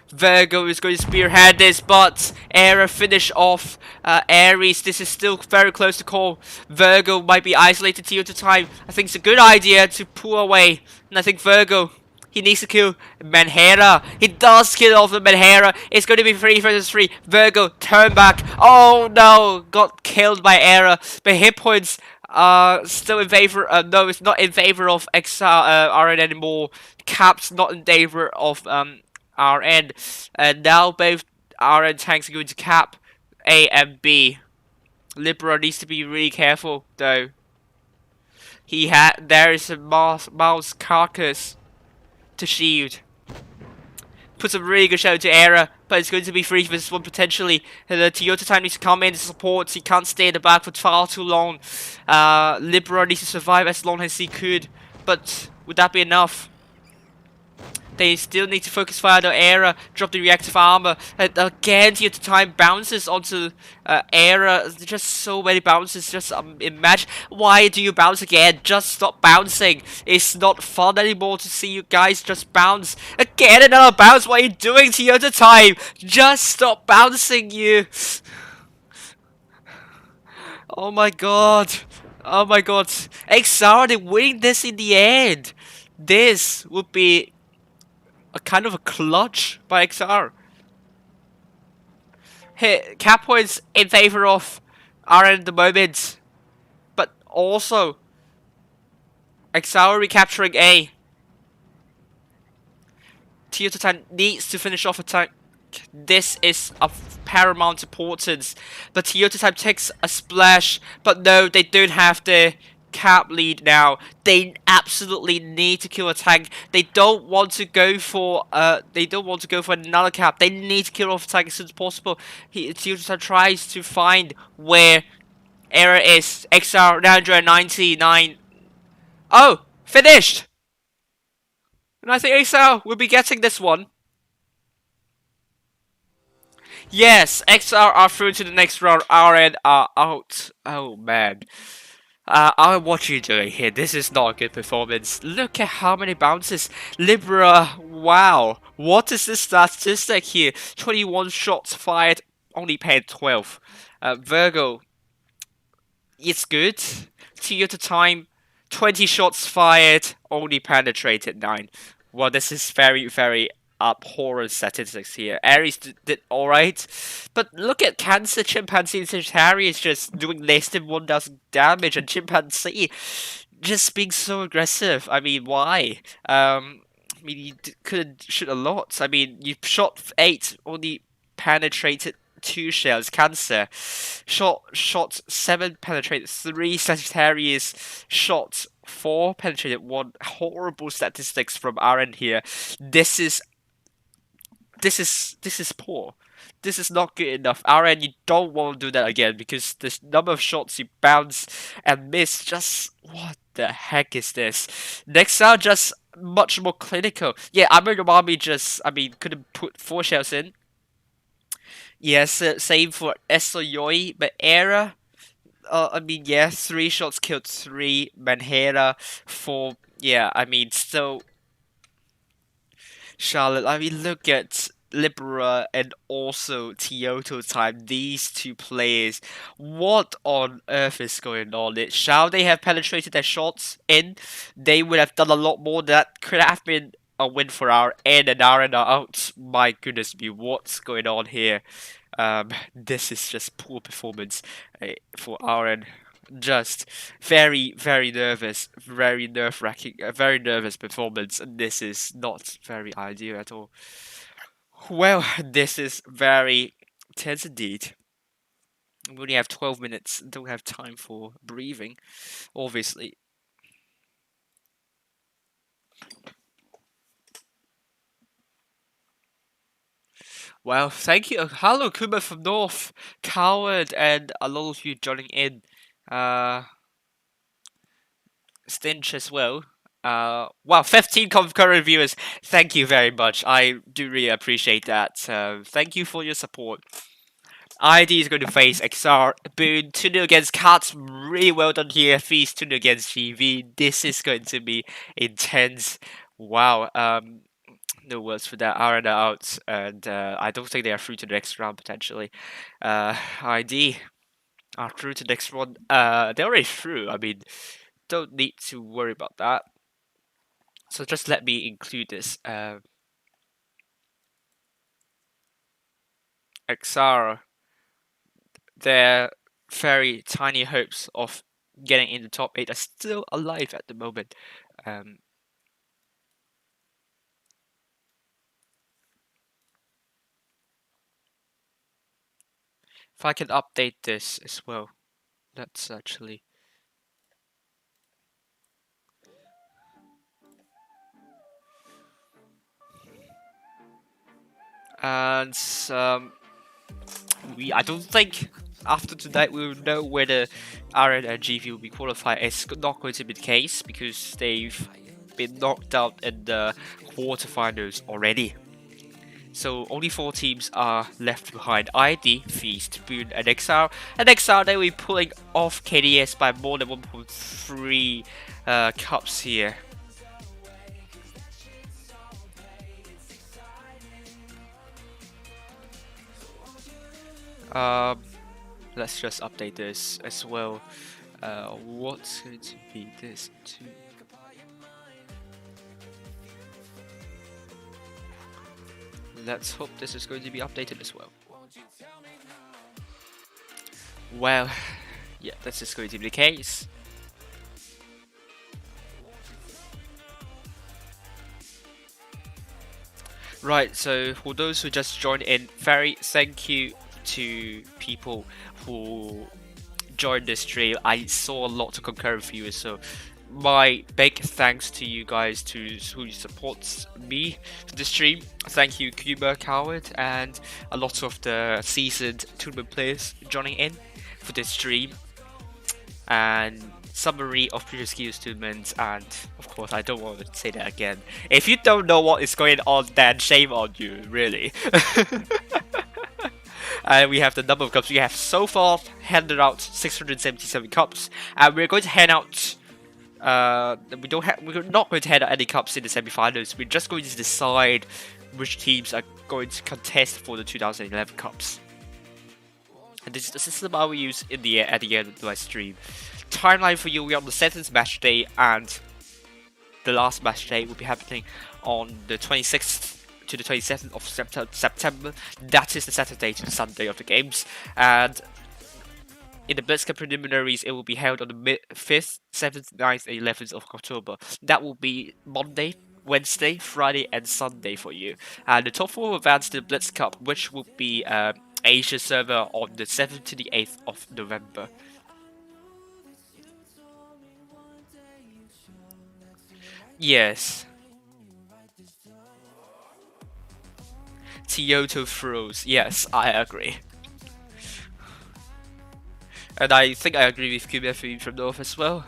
Virgo is going to spearhead this, but Era finish off Aries. This is still very close to call. Virgo might be isolated to time. I think it's a good idea to pull away. And I think Virgo, he needs to kill Manhera. He does kill off the Manhera. It's going to be 3 versus 3. Virgo, turn back. Oh no, got killed by Era. But hit points still in favor. No, it's not in favor of RN anymore. Cap's not in favor of RN, and now both RN tanks are going to cap A and B. Libra needs to be really careful though. There is a mouse carcass to shield. Puts a really good show to Era, but it's going to be 3 versus 1 potentially. The Toyota time needs to come in to support. He can't stay in the back for far too long. Libra needs to survive as long as he could, but would that be enough? They still need to focus fire on Era, drop the reactive armor. And again, here the time bounces onto Era. Just so many bounces. Just imagine, why do you bounce again? Just stop bouncing. It's not fun anymore to see you guys just bounce. Again, another bounce. What are you doing to the time? Just stop bouncing, you. Oh my god. Oh my god. XR, they winning this in the end. This would be a kind of a clutch by XR. Hit cap points in favor of RN at the moment, but also XR recapturing A. Toyota needs to finish off attack. This is of paramount importance. But Toyota takes a splash, but no, they don't have the cap lead now. They absolutely need to kill a tank. They don't want to go for another cap. They need to kill off a tank as soon as possible. Toyota tries to find where Era is. XR 999. Oh, finished. And I think XR will be getting this one. Yes, XR are through to the next round. RN are out. Oh man. What are you doing here? This is not a good performance. Look at how many bounces. Libra, wow. What is this statistic here? 21 shots fired, only paid 12. Virgo, it's good. Toyota time, 20 shots fired, only penetrated 9. Well, this is very, very abhorrent statistics here. Aries did alright, but look at Cancer, Chimpanzee, and Sagittarius just doing less than 1,000 damage, and Chimpanzee just being so aggressive. I mean, why? I mean, you couldn't shoot a lot. I mean, you shot 8, only penetrated 2 shells. Cancer shot 7, penetrated 3. Sagittarius shot 4, penetrated 1. Horrible statistics from RN here. This is poor. This is not good enough. RN, you don't want to do that again, because the number of shots you bounce and miss, just what the heck is this? Next are just much more clinical. Yeah, Amagami just, couldn't put 4 shells in. Yes, same for Esoyoi, but Era, 3 shots killed 3. Manhera 4. Yeah, still. Charlotte, look at Libra and also Toyota time. These 2 players. What on earth is going on? Shall they have penetrated their shots in? They would have done a lot more. That could have been a win for our in and our out. My goodness me, what's going on here? This is just poor performance for Aaron. Just very, very nervous, very nerve-wracking, very nervous performance, and this is not very ideal at all. Well, this is very tense indeed. We only have 12 minutes, don't have time for breathing, obviously. Well, thank you. Hello, Kuma from North, Coward, and a lot of you joining in. Stinch as well. Wow, 15 concurrent viewers. Thank you very much. I do really appreciate that. Thank you for your support. ID is going to face XR. Boone, 2-0 against Cats. Really well done here. Feast 2-0 against GV. This is going to be intense. Wow. No words for that. R and out. And I don't think they are through to the next round, potentially. ID are through to the next round. They're already through. I mean, don't need to worry about that. So just let me include this. XR, their very tiny hopes of getting in the top 8 are still alive at the moment. If I can update this as well, let's actually. And I don't think after tonight we will know whether RN and GV will be qualified. It's not going to be the case because they've been knocked out in the quarterfinals already. So only 4 teams are left behind: ID, Feast, Boone, and XR. And XR, they will be pulling off KDS by more than 1.3 cups here. Let's just update this as well. What's going to be this too? Let's hope this is going to be updated as well. Well, yeah, this is going to be the case. Right, so for those who just joined in, very thank you to people who joined the stream. I saw a lot of concurrent viewers, so my big thanks to you guys who supports me for the stream. Thank you, Cuba, Coward, and a lot of the seasoned tournament players joining in for this stream. And summary of previous skills tournaments, and of course I don't want to say that again. If you don't know what is going on, then shame on you, really. And we have the number of cups. We have so far handed out 677 cups, and we're going to hand out. We're not going to hand out any cups in the semi-finals. We're just going to decide which teams are going to contest for the 2011 cups. And this is the system I will use at the end of my stream. Timeline for you: we are on the 7th match day, and the last match day will be happening on the 26th to the 27th of September. That is the Saturday to the Sunday of the games. And in the Blitz Cup preliminaries, it will be held on the 5th, 7th, 9th, and 11th of October. That will be Monday, Wednesday, Friday, and Sunday for you. And the top 4 will advance to the Blitz Cup, which will be Asia server on the 7th to the 8th of November. Yes. Tioto throws. Yes, I agree. And I think I agree with QBF from North as well.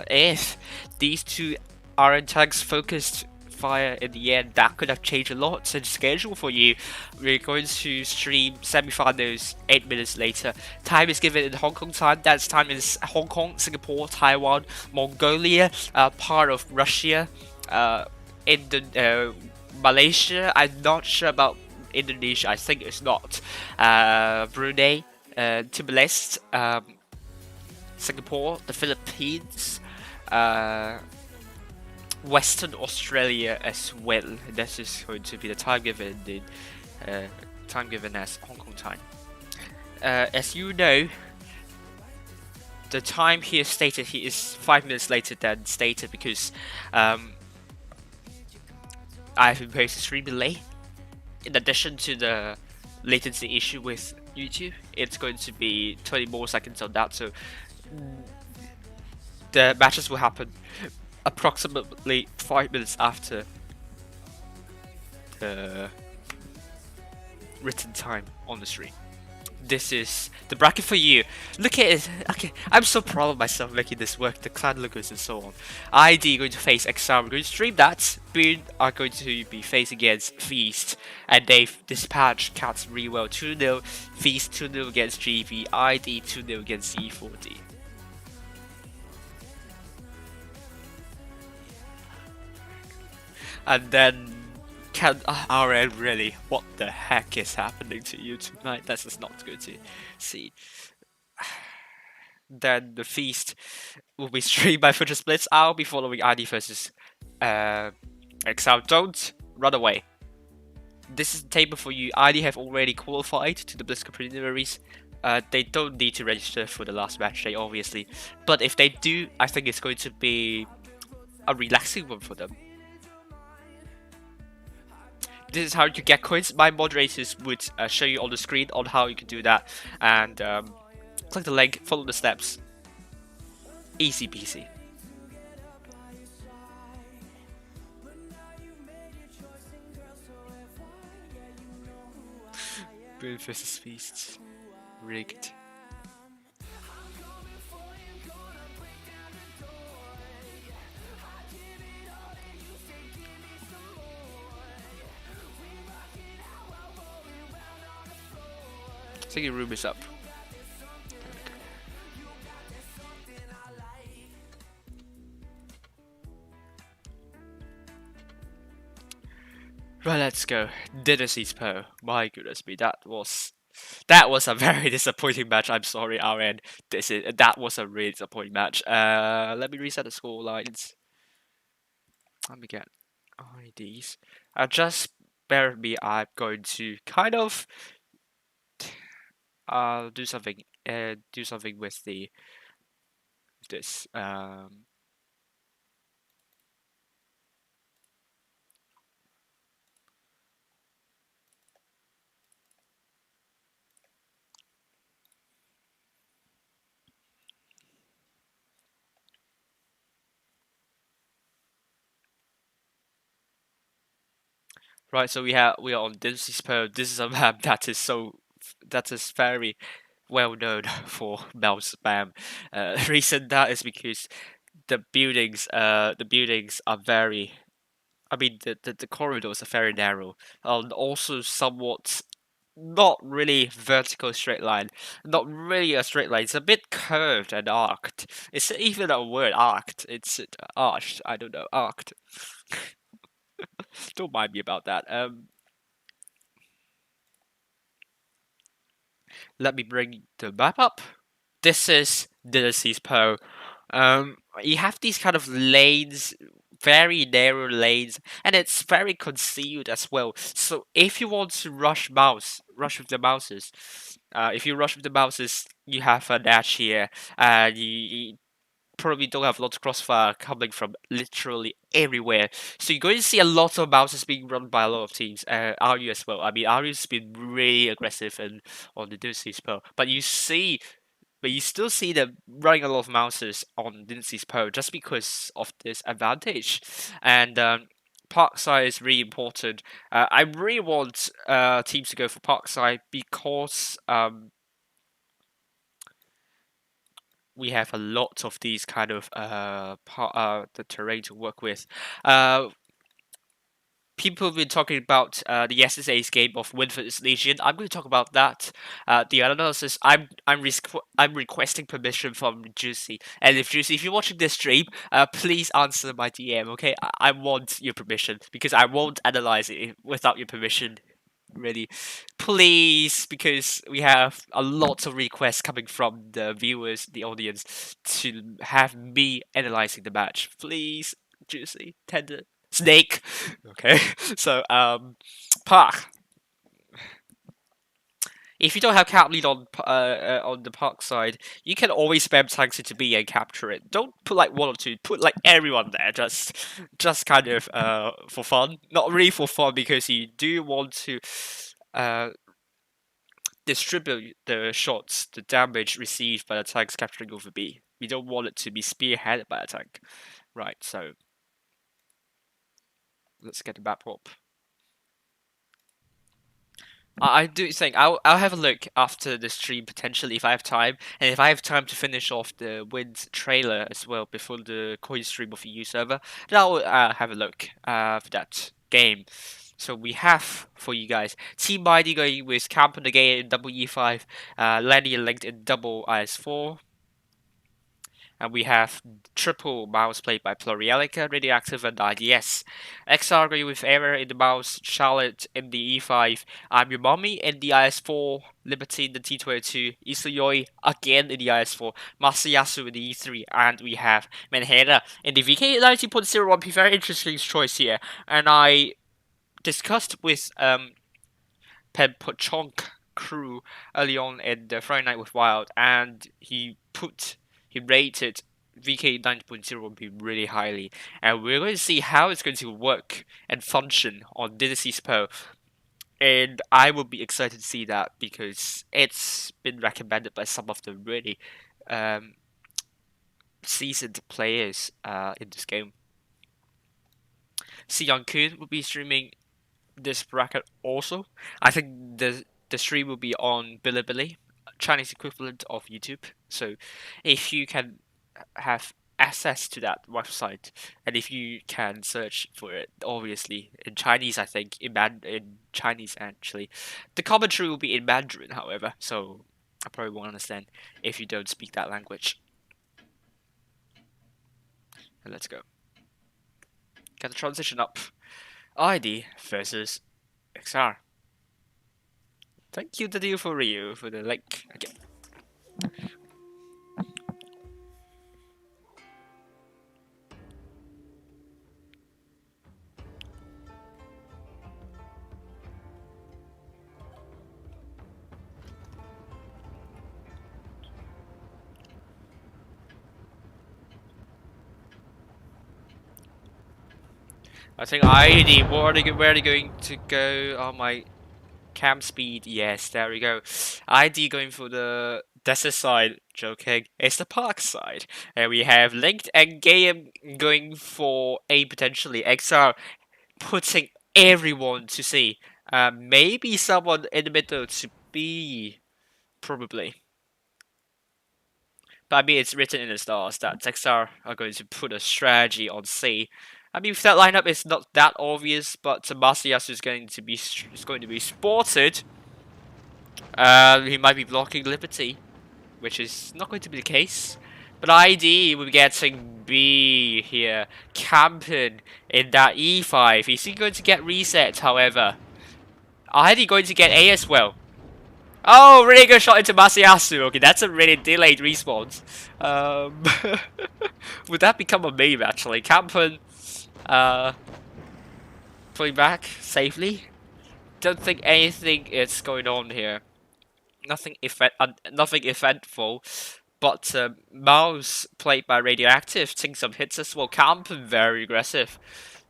If these two aren't tanks focused fire in the end, that could have changed a lot in schedule for you. We're going to stream semi-finals 8 minutes later. Time is given in Hong Kong time. That's time is Hong Kong, Singapore, Taiwan, Mongolia, part of Russia, Malaysia. I'm not sure about Indonesia. I think it's not. Brunei, Timor-Leste, Singapore, the Philippines, Western Australia as well. This is going to be the time given in time given as Hong Kong time. As you know, the time here stated here is 5 minutes later than stated because I've imposed a stream delay. In addition to the latency issue with YouTube, it's going to be 20 more seconds on that, so the matches will happen approximately 5 minutes after the written time on the stream. This is the bracket for you. Look at it. Okay, I'm so proud of myself making this work. The clan logos and so on. ID going to face XR. We're going to stream that. Boon are going to be facing against Feast, and they've dispatched Cats really well. 2-0. Feast 2-0 against GB. ID 2-0 against C4D. And then can RN really? What the heck is happening to you tonight? This is not good to see. Then the feast will be streamed by Footer Splits. I'll be following ID versus XL. Don't run away. This is the table for you. ID have already qualified to the Blitz Cup preliminaries. They don't need to register for the last match day, obviously. But if they do, I think it's going to be a relaxing one for them. This is how you get coins. My moderators would show you on the screen on how you can do that, and click the link, follow the steps. Easy peasy. Boon versus Feast. Rigged. Thinking room is up. Right, let's go. Dynasty's Po. My goodness me, that was a very disappointing match. I'm sorry, RN. That was a really disappointing match. Let me reset the score lines. Let me get IDs. Just bear with me. I'm going to kind of do something with this. Right, so we are on Dynasty's Po. This is a map that is very well known for mouse spam. The reason that is because the buildings are very, I mean the corridors are very narrow, and also somewhat not really vertical straight line, not really a straight line. It's a bit curved and arced. It's even a word, arced. It's arched. I don't know, arced. Don't mind me about that. Let me bring the map up. This is Dynasty's Po. You have these kind of lanes, very narrow lanes, and it's very concealed as well. So if you want to rush with the mouses, you have an edge here, and you probably don't have lots of crossfire coming from literally everywhere. So you're going to see a lot of mouses being run by a lot of teams. RU as well. I mean, RU's been really aggressive on the Dynasty's Po, but you still see them running a lot of mouses on Dynasty's Po just because of this advantage. And Parkside is really important. I really want teams to go for Parkside because we have a lot of these kind of the terrain to work with. People have been talking about the yesterday's game of Win vs Legion. I'm going to talk about that. The analysis. I'm requesting permission from Juicy, and if you're watching this stream, please answer my DM. Okay, I want your permission because I won't analyze it without your permission. Really, please, because we have a lot of requests coming from the viewers, the audience, to have me analyzing the match. Please, juicy, tender snake. Okay, so Park. If you don't have cap lead on the Park side, you can always spam tanks into B and capture it. Don't put like one or two. Put like everyone there. Just kind of for fun. Not really for fun because you do want to uh distribute the shots, the damage received by the tanks capturing over B. We don't want it to be spearheaded by a tank. Right, so let's get the map up. I do think I'll have a look after the stream potentially if I have time, and if I have time to finish off the Wind trailer as well before the coin stream of the EU server, then I'll have a look for that game. So we have for you guys Team ID going with Campen again in double E5, Lenny linked in double IS4. And we have triple mouse played by Plurielica, Radioactive, and IDS. XR going with Error in the mouse, Charlotte in the E5, I'm Your Mommy in the IS4, Liberty in the T22, Isuyoi again in the IS4, Masayasu in the E3, and we have Menhera in the VK90.01. Very interesting choice here. And I discussed with Pempochonk crew early on in the Friday Night with Wild, and he rated VK 90.0 really highly, and we're going to see how it's going to work and function on Dynasty Pro. And I will be excited to see that because it's been recommended by some of the really seasoned players in this game. Si Young Kun will be streaming this bracket also. I think the stream will be on Bilibili, Chinese equivalent of YouTube. So if you can have access to that website, and if you can search for it, obviously in Chinese, I think in Chinese actually, the commentary will be in Mandarin. However, so I probably won't understand if you don't speak that language. And let's go. Get the transition up. ID versus XR. Thank you, Dadil, for Ryu, for the link again. I think ID, where are they going to go? Oh, my cam speed. Yes, there we go. ID going for the desert side. Joking. It's the park side. And we have Linked and Game going for A potentially. XR putting everyone to C. Maybe someone in the middle to B. Probably. But I mean, it's written in the stars that XR are going to put a strategy on C. I mean, with that lineup, it's not that obvious, but Masayasu is going to be spotted. He might be blocking Liberty, which is not going to be the case. But ID will be getting B here. Campen in that E5. Is he going to get reset, however? ID going to get A as well. Oh, really good shot into Masayasu. Okay, that's a really delayed response. Would that become a meme, actually? Campen pulling back safely. Don't think anything is going on here. Nothing eventful. But Mouse played by Radioactive taking some hits as well. Campen very aggressive.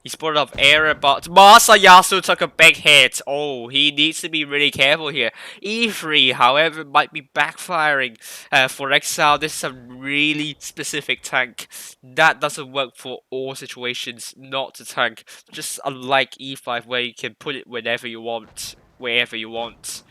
He spotted up Error, but Masayasu took a big hit. Oh, he needs to be really careful here. E3, however, might be backfiring for Exile. This is a really specific tank. That doesn't work for all situations, not the tank. Just unlike E5, where you can put it whenever you want, wherever you want.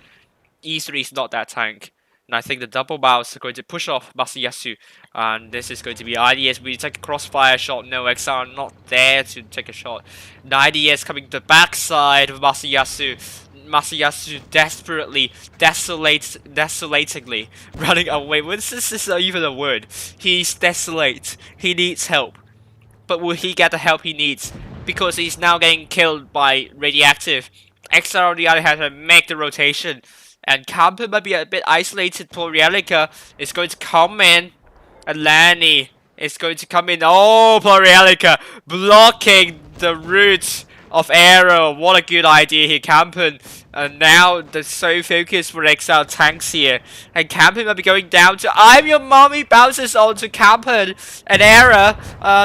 E3 is not that tank. And I think the double mouse are going to push off Masayasu. And this is going to be IDS. We take a crossfire shot. No, XR not there to take a shot. And IDS coming to the backside of Masayasu. Masayasu desperately, desolatingly running away. This is not even a word. He's desolate. He needs help. But will he get the help he needs? Because he's now getting killed by Radioactive. XR on the other hand, make the rotation. And Campen might be a bit isolated. Plurielica is going to come in. And Lanny is going to come in. Oh, Plurielica blocking the route of Arrow. What a good idea here, Campen. And now they're so focused for Exile tanks here. And Campen might be going down to I'm Your Mommy, bounces onto Campen. And Era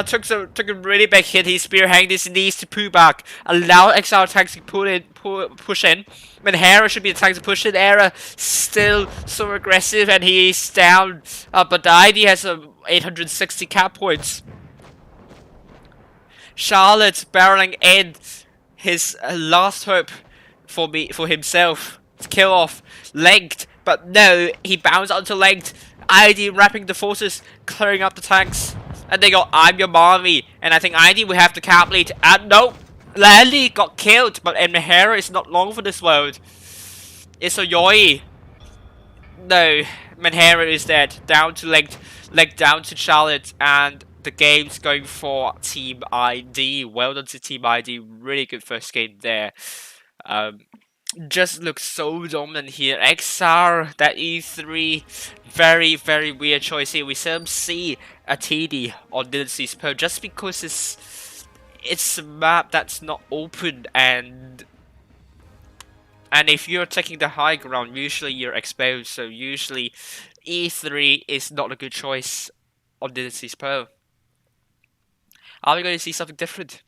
took a really big hit. He's spearheading this, needs to pull back. Allow Exile tanks to push in. Hera should be the tank to push in. Era still so aggressive and he's down. But the ID has 860 cap points. Charlotte barreling in his last hope for himself to kill off Length, but no, he bounced onto Length. ID wrapping the forces, clearing up the tanks, and they got I'm Your Mommy, and I think ID will have the cap lead. And no, Landy got killed, but Mehera is not long for this world. It's a Yoi. No, Menhera is dead. Down to Length down to Charlotte, and the game's going for Team ID. Well done to Team ID. Really good first game there. Just looks so dominant here. XR, that E3, very, very weird choice here. We seldom see a TD on Dynasty's Pearl just because it's a map that's not open, and if you're taking the high ground, usually you're exposed, so usually E3 is not a good choice on Dynasty's Pearl. Are we going to see something different?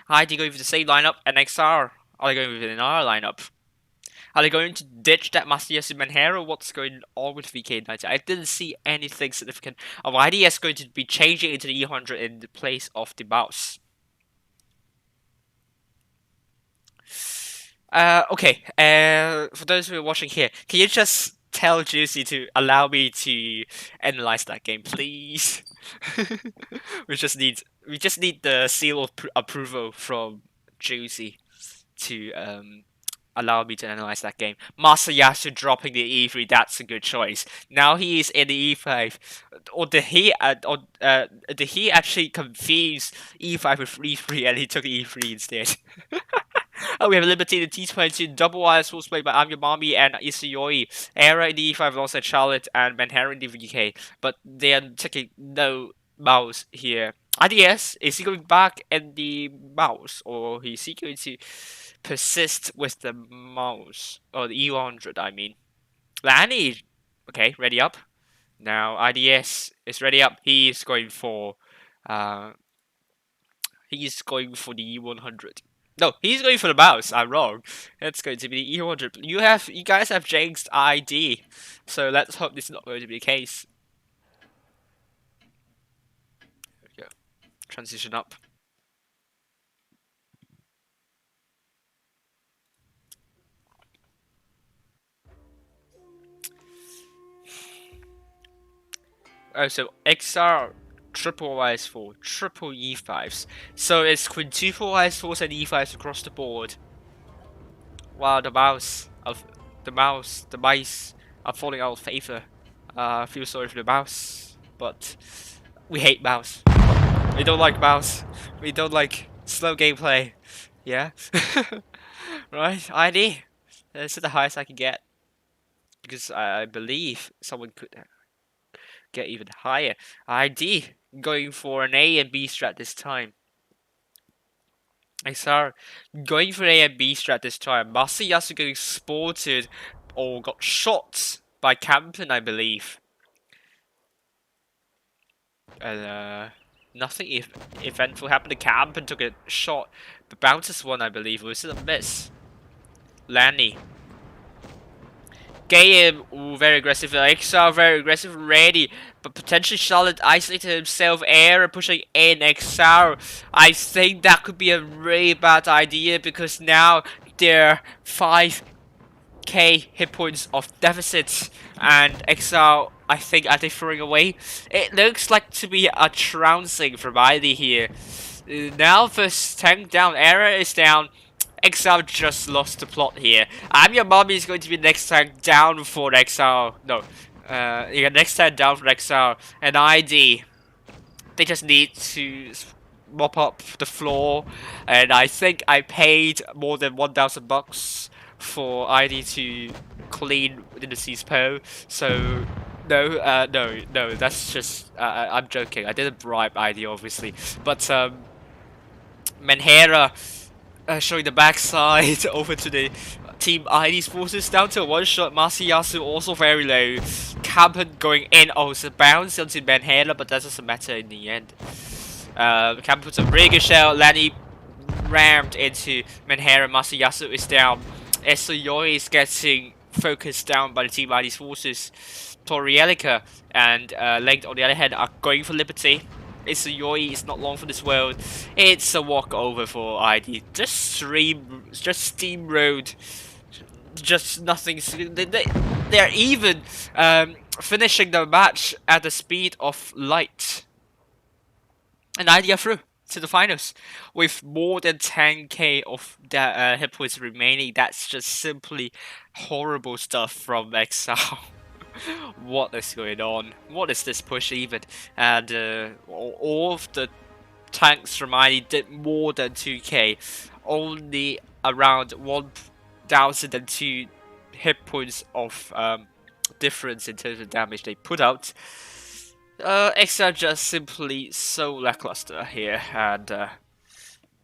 ID going with the same lineup, and XR are they going with another lineup? Are they going to ditch that Master Menhero? What's going on with VK90? I didn't see anything significant. IDS going to be changing into the E100 in the place of the mouse. Okay, for those who are watching here, can you just tell Juicy to allow me to analyze that game, please? we just need the seal of approval from Juicy to allow me to analyze that game. Masayasu dropping the E3, that's a good choice. Now he is in the E5. Or did he actually confuse E5 with E3 and he took E3 instead? Oh, we have Liberty in the T22, double wireless full play by I'm Your Mommy and Isayoi. Era in the E5 alongside Charlotte and Menhera in the VK. But they are taking no mouse here. IDS, is he going back in the mouse? Or is he going to persist with the mouse? Or the E100, I mean. Lanny, okay, ready up. Now IDS is ready up. He's going for the E100. No, he's going for the mouse. I'm wrong. It's going to be the E100. You guys have jinxed ID, so let's hope this is not going to be the case. There we go. Transition up. Oh, so XR triple IS4, triple E5s. So it's quintuple IS4s and E5s across the board. Wow, the mice are falling out of favor. I feel sorry for the mouse, but we hate mouse. We don't like mouse. We don't like slow gameplay. Yeah? Right, ID. This is the highest I can get. Because I believe someone could get even higher. ID going for an A and B strat this time. XR going for an A and B strat this time. Masayasu getting spotted or got shot by Campen, I believe. And nothing eventful happened to Campen, took a shot. The bounces one, I believe. Was it a miss? Lanny. Game, ooh, very aggressive. XR, very aggressive, ready. But potentially Charlotte isolated himself. Era pushing in XR. I think that could be a really bad idea because now they're 5k hit points of deficit. And XR, I think, are they throwing away? It looks like to be a trouncing from ID here. Now first tank down. Era is down. XR just lost the plot here. I'm Your Mommy is going to be next tank down for XR. No. Yeah, next tank down for XR. And ID, they just need to mop up the floor. And I think I paid more than $1,000 for ID to clean Dynasty's Poe. So no. That's just I'm joking. I didn't bribe ID obviously, but Menhera showing the backside over to the team ID's forces down to a one shot. Masiyasu also very low. Campen going in. Oh, it's a bounce onto Menhera, but that doesn't matter in the end. Campen puts a really good shell. Lenny rammed into Menhera. Masiyasu is down. Esuyoi is getting focused down by the team ID's forces. Torielica and Length on the other hand are going for Liberty. Isuyoi is not long for this world. It's a walkover for ID. Just steamrolled. Just nothing. They're even finishing the match at the speed of light. And ID are through to the finals with more than 10k of hit points remaining. That's just simply horrible stuff from Exile. What is going on? What is this push even? And all of the tanks from ID did more than 2k. Only around 1002 hit points of difference in terms of damage they put out. Extra just simply so lackluster here, and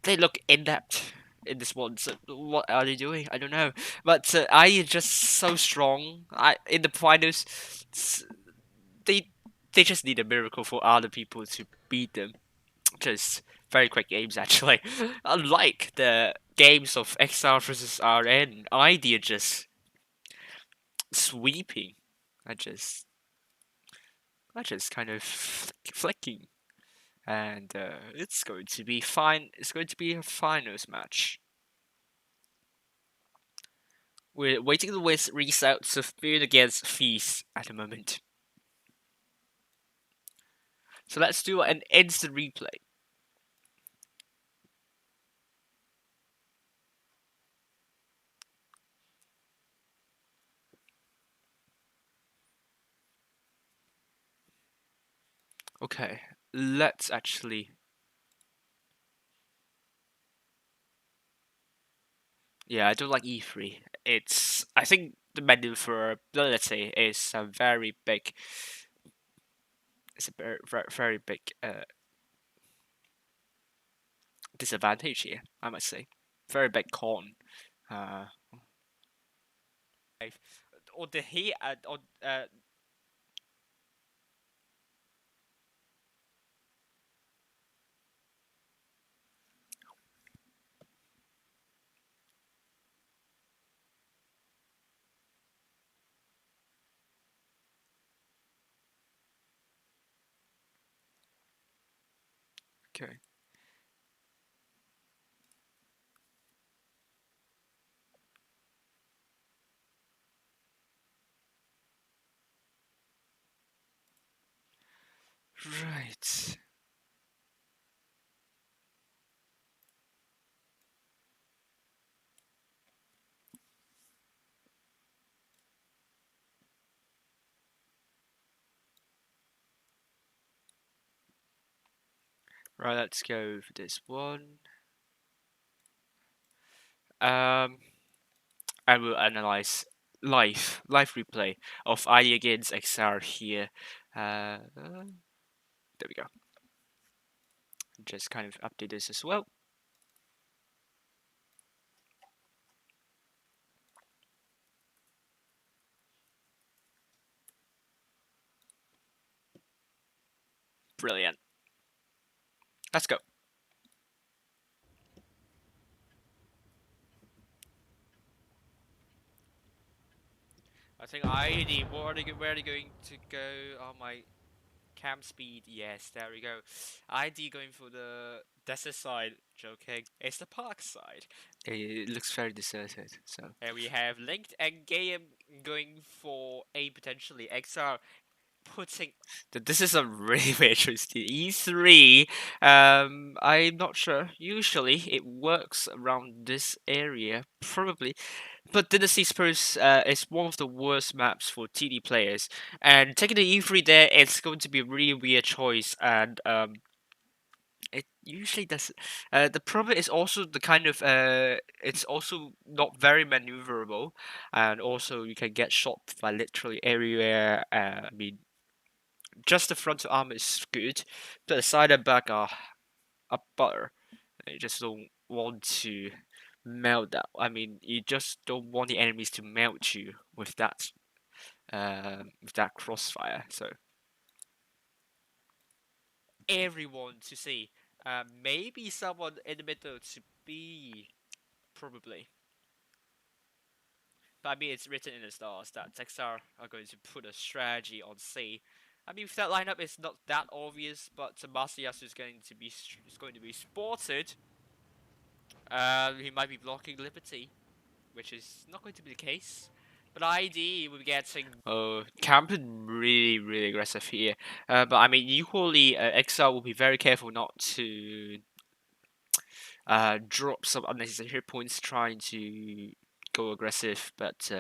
they look inept in this one. So what are they doing? I don't know. But I is just so strong. In the finals, they just need a miracle for other people to beat them. Just very quick games actually. Unlike the games of XR versus RN, ID are just sweeping. I just kind of flicking. And it's going to be fine. It's going to be a finals match. We're waiting the results of Food against Feast at the moment. So let's do an instant replay. Okay, let's actually. Yeah, I don't like E3. I think the menu for, let's say, is a very big. It's a very big disadvantage here, I must say. Very big con. Or the heat, okay. Right. Right, let's go for this one. I will analyze live replay of ID against XR here. There we go. Just kind of update this as well. Brilliant. Let's go. I think ID, where are they going to go? Oh, my cam speed. Yes, there we go. ID going for the desert side. Joking. It's the park side. It looks very deserted. So and we have Linked and Game going for a potentially XR. Putting this is a really weird choice. E3. I'm not sure. Usually it works around this area, probably. But Dynasty Spurs is one of the worst maps for TD players, and taking the E3 there, it's going to be a really weird choice. And It usually does. The problem is also the kind of it's also not very maneuverable, and also you can get shot by literally everywhere. I mean, just the frontal armor is good, but the side and back are butter. You just don't want to melt that. I mean, you just don't want the enemies to melt you with that crossfire. So everyone to see. Maybe someone in the middle to be probably. But I mean, it's written in the stars that Texar are going to put a strategy on C. I mean, with that lineup, it's not that obvious, but Masayasu is going to be spotted. He might be blocking Liberty, which is not going to be the case. But ID will be getting. Oh, Campen really aggressive here. But I mean, equally, Exile will be very careful not to drop some unnecessary hit points trying to go aggressive. But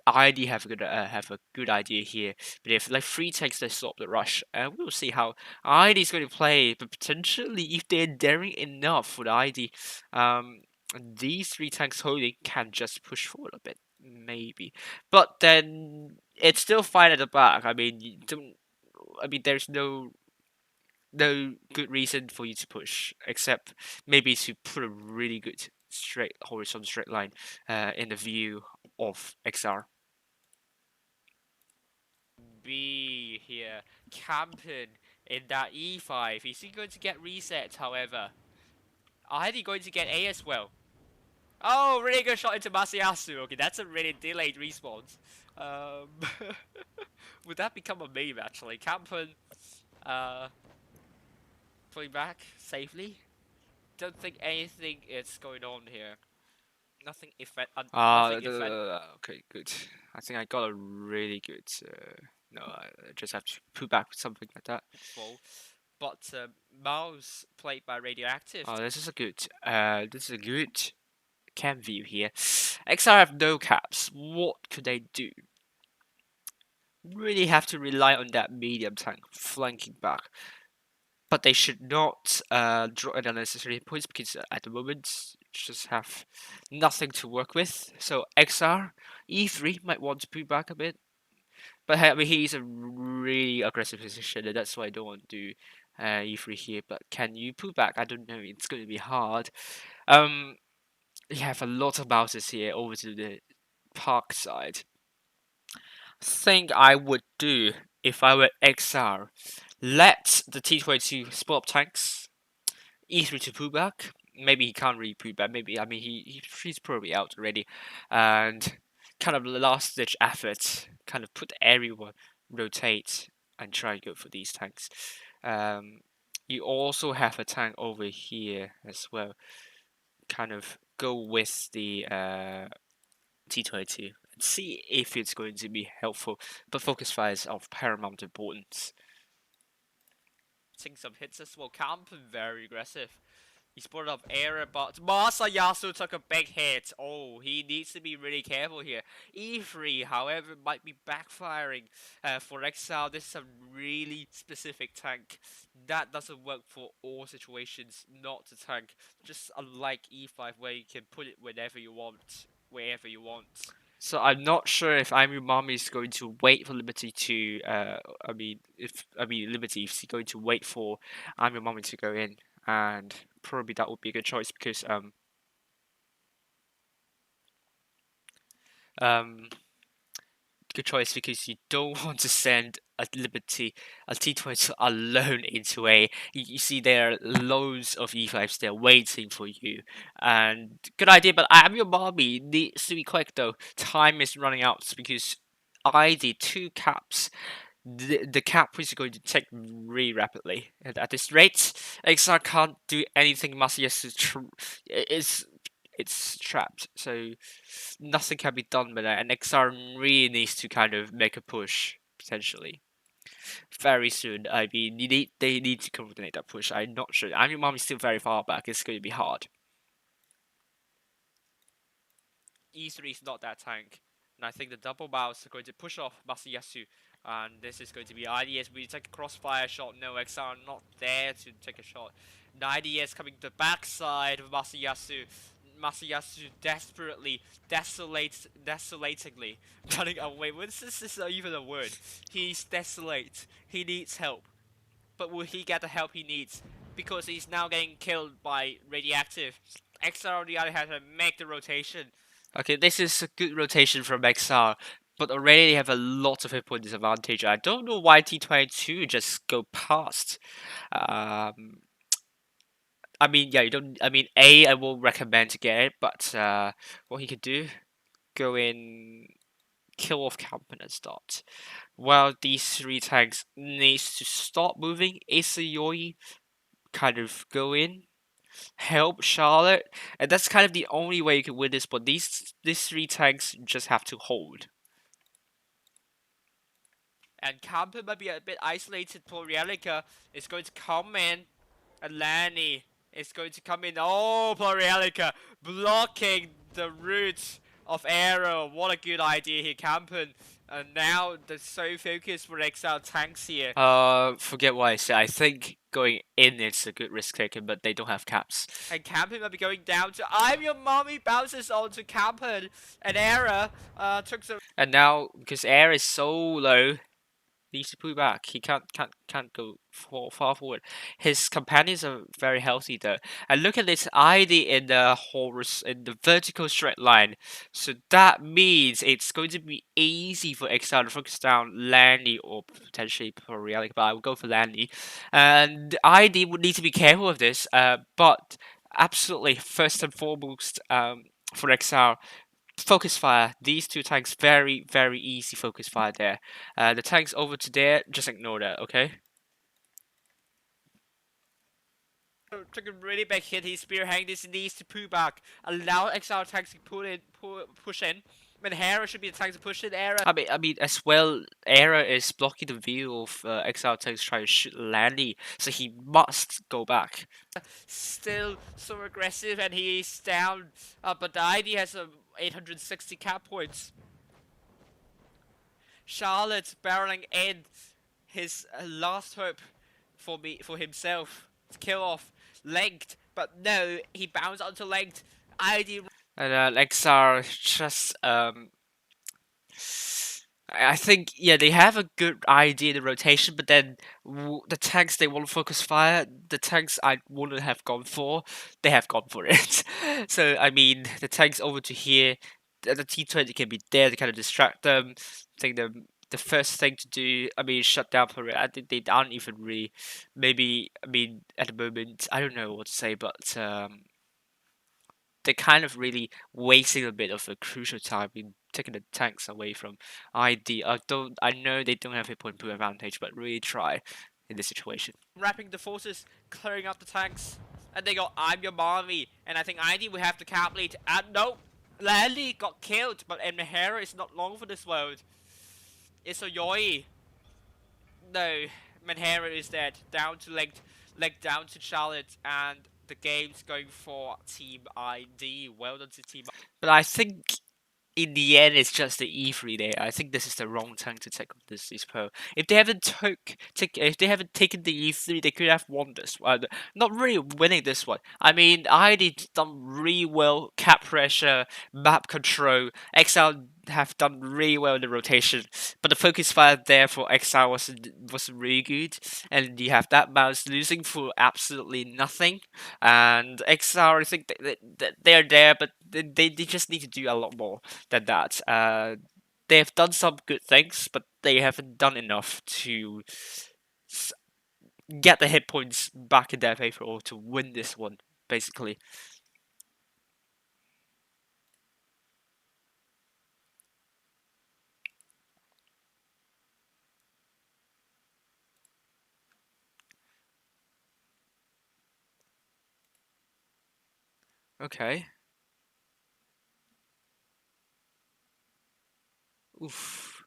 ID have a good idea here. But if like 3 tanks they stop the rush, we'll see how ID is going to play. But potentially, if they're daring enough for the ID, these 3 tanks holding can just push forward a bit, maybe. But then it's still fine at the back. I mean, you don't. I mean, there's no good reason for you to push except maybe to put a really good straight horizontal straight line in the view of XR. B here, Campen in that E5. Is he going to get reset, however? Are he going to get A as well? Oh, really good shot into Masayasu. Okay, that's a really delayed response. Would that become a meme, actually? Campen, pulling back safely. Don't think anything is going on here. Nothing nothing okay, good. I think I got a really good. No, I just have to put back something like that. Control. But mouse played by Radioactive. Oh, this is a good. This is a good cam view here. XR have no caps. What could they do? Really have to rely on that medium tank flanking back. But they should not draw any unnecessary points because at the moment just have nothing to work with. So XR E3 might want to pull back a bit, but I mean he's a really aggressive position, and that's why I don't want to do E3 here. But can you pull back? I don't know. It's going to be hard. You have a lot of bounces here over to the park side. Think I would do if I were XR. Let the T22 split up tanks. E3 to pullback. Maybe he can't really pullback. Maybe I mean he's probably out already, and kind of last ditch effort. Kind of put everyone rotate and try and go for these tanks. You also have a tank over here as well. Kind of go with the T22 and see if it's going to be helpful. But focus fire is of paramount importance. Taking some hits as well. Camp very aggressive. He spotted up error, but Masayasu took a big hit. Oh, he needs to be really careful here. E3, however, might be backfiring for Exile. This is a really specific tank. That doesn't work for all situations, not the tank. Just unlike E5, where you can put it whenever you want, wherever you want. So I'm not sure if I'm your mom is going to wait for Liberty to. Liberty is going to wait for I'm your mommy to go in, and probably that would be a good choice because good choice because you don't want to send a Liberty a T20 alone into A. You see there are loads of E5s there waiting for you, and good idea. But I'm your mommy needs to be quick though. Time is running out because I did 2 caps. The cap is going to take really rapidly, and at this rate, XR can't do anything. Masayasu is it's trapped, so nothing can be done with that. And XR really needs to kind of make a push potentially very soon. I mean, they need to coordinate that push. I'm not sure. I'm your mom is still very far back. It's going to be hard. E3 is not that tank. And I think the double mouse are going to push off Masayasu And this is going to be IDS. We take a crossfire shot. No, XR not there to take a shot. And IDS coming to the backside of Masayasu. Masayasu desperately, desolatingly running away. This is not even a word. He's desolate. He needs help. But will he get the help he needs? Because he's now getting killed by radioactive. XR on the other hand make the rotation. Okay, this is a good rotation from XR, but already they have a lot of hit point disadvantage. I don't know why T22 just go past. I mean, yeah, you don't. I mean, I will recommend to get it, but what he could do, go in, kill off Campen and start. While these three tanks needs to stop moving, Isayoi kind of go in, help Charlotte, and that's kind of the only way you can win this. But these three tanks just have to hold. And Campen might be a bit isolated. Plurielica is going to come in, and Lanny is going to come in. Oh, Plurielica blocking the route of Arrow. What a good idea here, Campen. And now they're so focused for XL tanks here. Forget what I said. I think going in is a good risk taken, but they don't have caps. And Campen might be going down to I'm Your Mommy bounces onto Campen, and Era took some. And now because Air is so low, needs to pull back. He can't go far forward. His companions are very healthy though. And look at this ID in the vertical straight line. So that means it's going to be easy for XR to focus down Lanny or potentially Plurielic, but I would go for Lanny. And ID would need to be careful of this. But absolutely first and foremost for XR, focus fire. These two tanks, very easy focus fire there. The tanks over to there, just ignore that, okay? Took a really big hit. He's spearheading this, needs to pull back. Allow XR tanks to push in. When Hera should be the tank to push in. Era. I mean, as well, Era is blocking the view of XR tanks trying to shoot Lanny, so he must go back. Still so aggressive, and he's down. But the ID has 860 cap points. Charlotte barreling in his last hope for himself to kill off Length, but no, he bounced onto Length. ID and XR just I think yeah they have a good idea in the rotation, but then the tanks they want to focus fire, the tanks I wouldn't have gone for, they have gone for it. So I mean the tanks over to here, the T20 can be there to kind of distract them. I think the first thing to do, I mean, shut down Pereira. I think they aren't even really, maybe, I mean, at the moment, I don't know what to say, but they're kind of really wasting a bit of a crucial time in taking the tanks away from ID. I know they don't have a point advantage, but really try in this situation. Wrapping the forces, clearing up the tanks, and they got I'm Your Mommy, and I think ID will have the cap lead. And no, Landy got killed, but Mihara is not long for this world. It's a Yoi. No, Manhera is dead. Down to leg down to Charlotte, and the game's going for Team ID. Well done to Team. But I think in the end, it's just the E3 there. I think this is the wrong time to take this pro. If they haven't taken the E3, they could have won this one. Not really winning this one. I mean, ID done really well. Cap pressure, map control. XL have done really well in the rotation, but the focus fire there for XL was really good, and you have that mouse losing for absolutely nothing. And XR, I think they're there, but they just need to do a lot more than that. They've done some good things, but they haven't done enough to get the hit points back in their favor or to win this one, basically. Okay. Oof.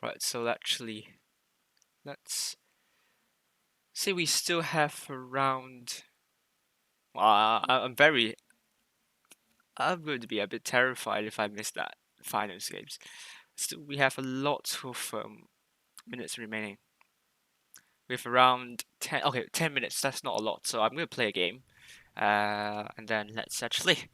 Right, so actually, let's see. We still have around. I'm going to be a bit terrified if I miss that. finals games. Still, we have a lot of minutes remaining. We have around 10 minutes. That's not a lot. So I'm gonna play a game, and then let's actually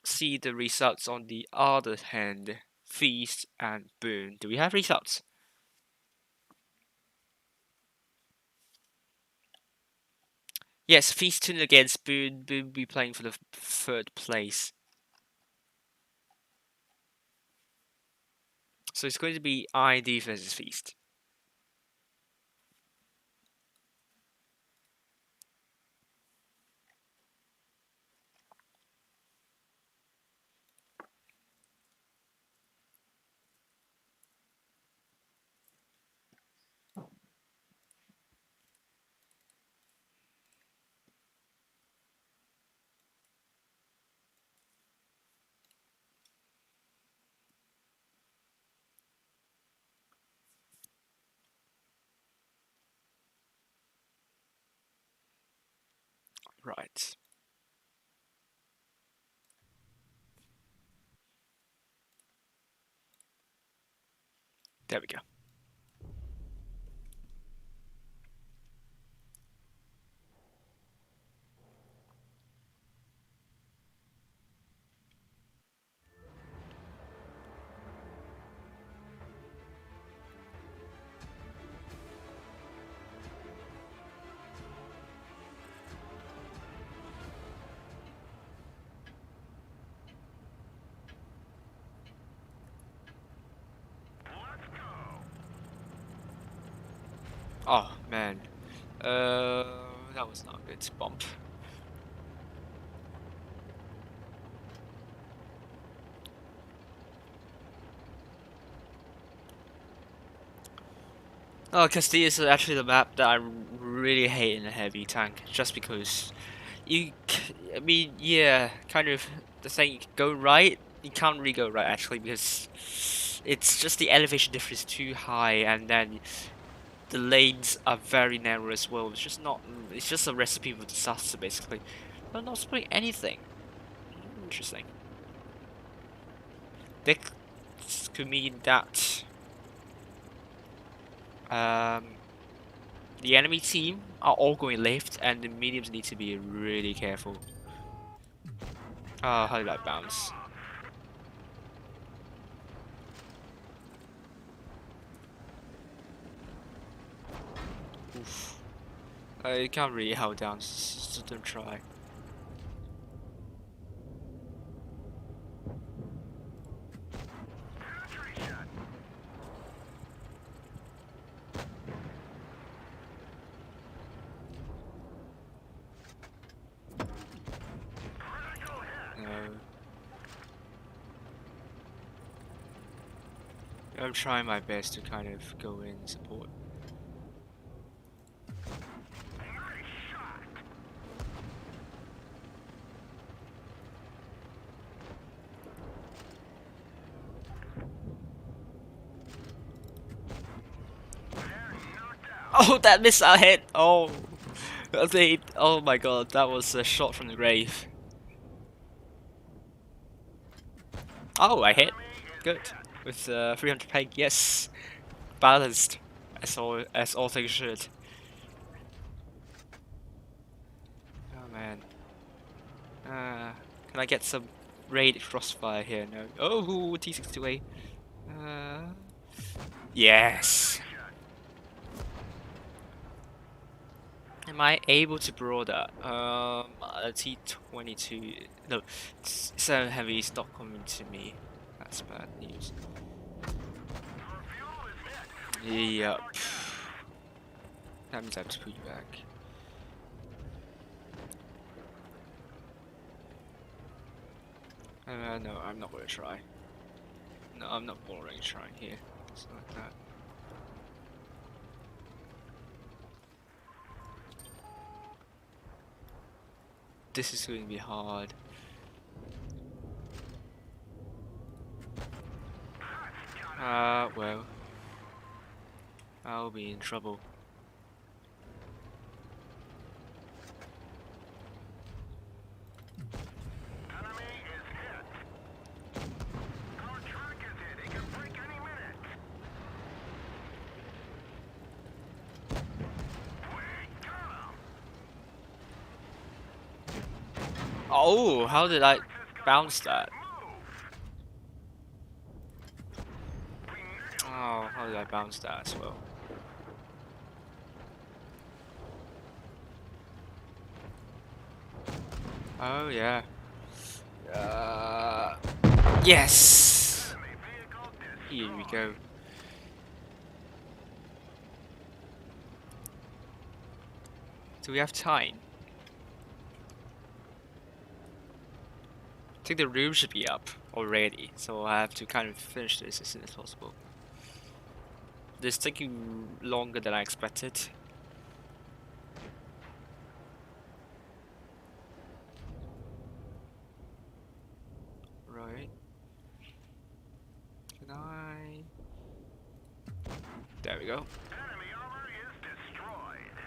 see the results on the other hand. Feast and Boon. Do we have results? Yes, Feast 2 against Boon. Boon will be playing for the third place. So it's going to be ID versus Feast. Right. There we go. Oh man, that was not a good bump. Oh, Castilla is actually the map that I really hate in a heavy tank, just because I mean, yeah, kind of the thing go right. You can't really go right actually because it's just the elevation difference is too high, and then the lanes are very narrow as well. It's just not. It's just a recipe for disaster basically. But not splitting anything. Interesting. This could mean that the enemy team are all going left, and the mediums need to be really careful. Oh, how did that bounce? Oof. I can't really hold down, so don't try. No. I'm trying my best to kind of go in and support. Oh, that missile hit! Oh, oh my god, that was a shot from the grave. Oh, I hit. Good. With 300 peg, yes. Balanced. As all things should. Oh man. Can I get some raid crossfire here? No. Oh, T62A. Yes. Am I able to brawl that? A T22. No, 7 heavy is not coming to me. That's bad news. Yup. That means I have to put you back. No, I'm not gonna try. No, I'm not bothering trying here. It's like that. This is going to be hard. Well. I'll be in trouble. Oh, how did I bounce that? Oh, how did I bounce that as well? Oh yeah. Yes. Here we go. Do we have time? I think the room should be up already, so I have to kind of finish this as soon as possible. This is taking longer than I expected. Right. Can I? There we go. Enemy armor is destroyed.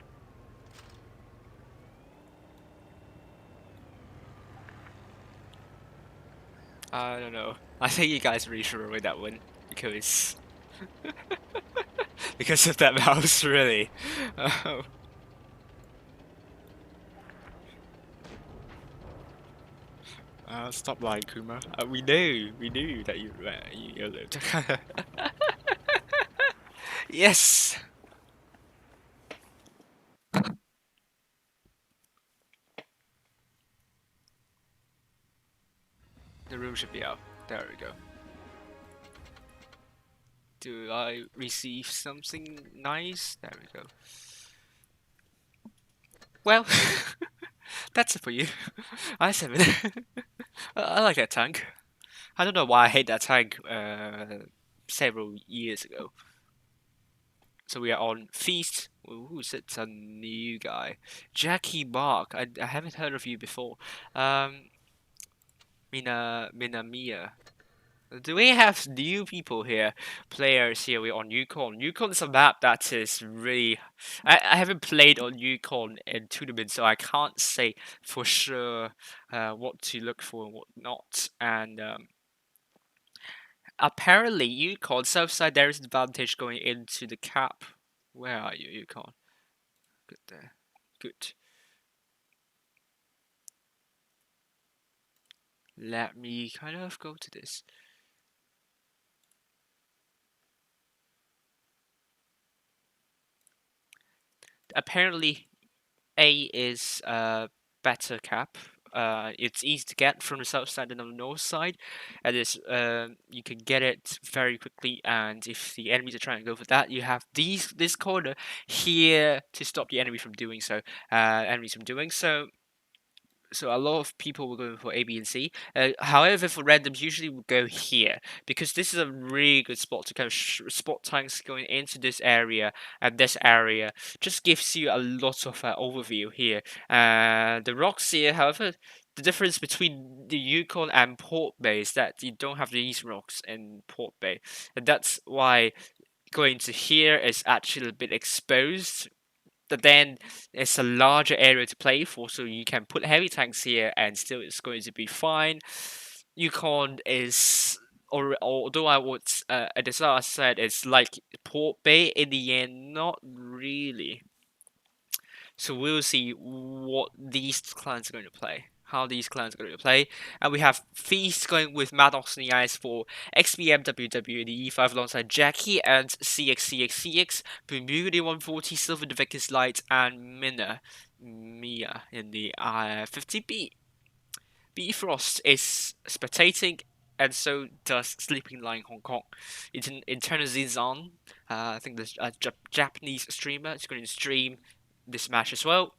I don't know. I think you guys really should avoid that one because because of that mouse, really. Oh. Stop lying, Kuma. We knew that you lived. Yes. The room should be up. There we go. Do I receive something nice? There we go. Well, that's it for you. I7. I like that tank. I don't know why I hate that tank several years ago. So we are on Feast. Who's it? It's a new guy. Jackie Mark. I haven't heard of you before. Minamiya. Do we have new people here? Players here. We're on Yukon. Yukon is a map that is really. I haven't played on Yukon in tournaments, so I can't say for sure what to look for and what not. And apparently, Yukon Southside there is an advantage going into the cap. Where are you, Yukon? Good there. Good. Let me kind of go to this. Apparently, A is better cap. It's easy to get from the south side than on the north side, and you can get it very quickly. And if the enemies are trying to go for that, you have this corner here to stop the enemy from doing so. So a lot of people will go for A, B, and C. However, for randoms, usually we'll go here because this is a really good spot to kind of spot tanks going into this area and this area. Just gives you a lot of overview here. The rocks here, however, the difference between the Yukon and Port Bay is that you don't have these rocks in Port Bay, and that's why going to here is actually a bit exposed, but then it's a larger area to play for, so you can put heavy tanks here and still it's going to be fine. Yukon is, or although I would, at the start I said it's like Port Bay, in the end, not really. So we'll see what these clans are going to play. How these clans are going to play. And we have Feast going with Maddox in the eyes for XBM WW in the E5 alongside Jackie and CX, Bermuda 140, Silver the Victor's Light, and Mia in the 50B. Bifrost is spectating, and so does Sleeping Lion Hong Kong. It's in Zizan. I think the Japanese streamer is going to stream this match as well.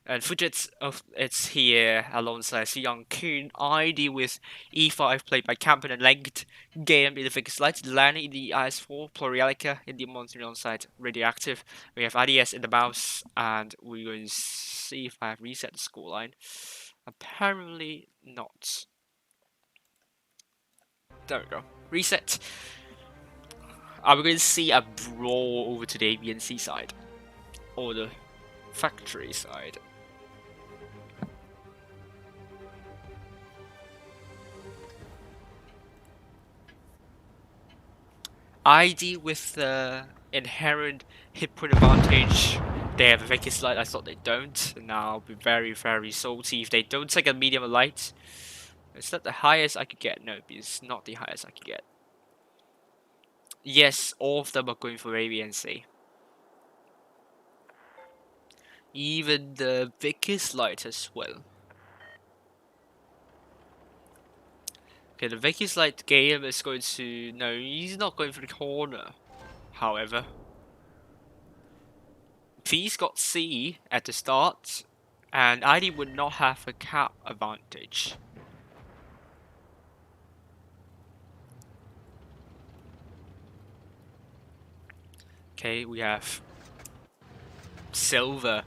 And Fujit's it's here alongside Young Kun, ID with E5 played by Campen and Length, Game in the Figure Slight, Lanny in the IS4, Plurialica in the monster alongside Radioactive. We have IDS in the mouse, and we're going to see if I have reset the scoreline. Apparently not. There we go. Reset. Are we going to see a brawl over to the A, B, and C side? Or the factory side? ID with the inherent hit point advantage They have a Vickers light. I thought they don't. And now I'll be very, very salty if they don't take a medium light. Is that the highest I could get? No, it's not the highest I could get. Yes, all of them are going for A, B, and C. Even the Vickers light as well. Okay, the Vickers light game is going to... No, he's not going for the corner. However, P's got C at the start, and ID would not have a cap advantage. Okay, we have Silver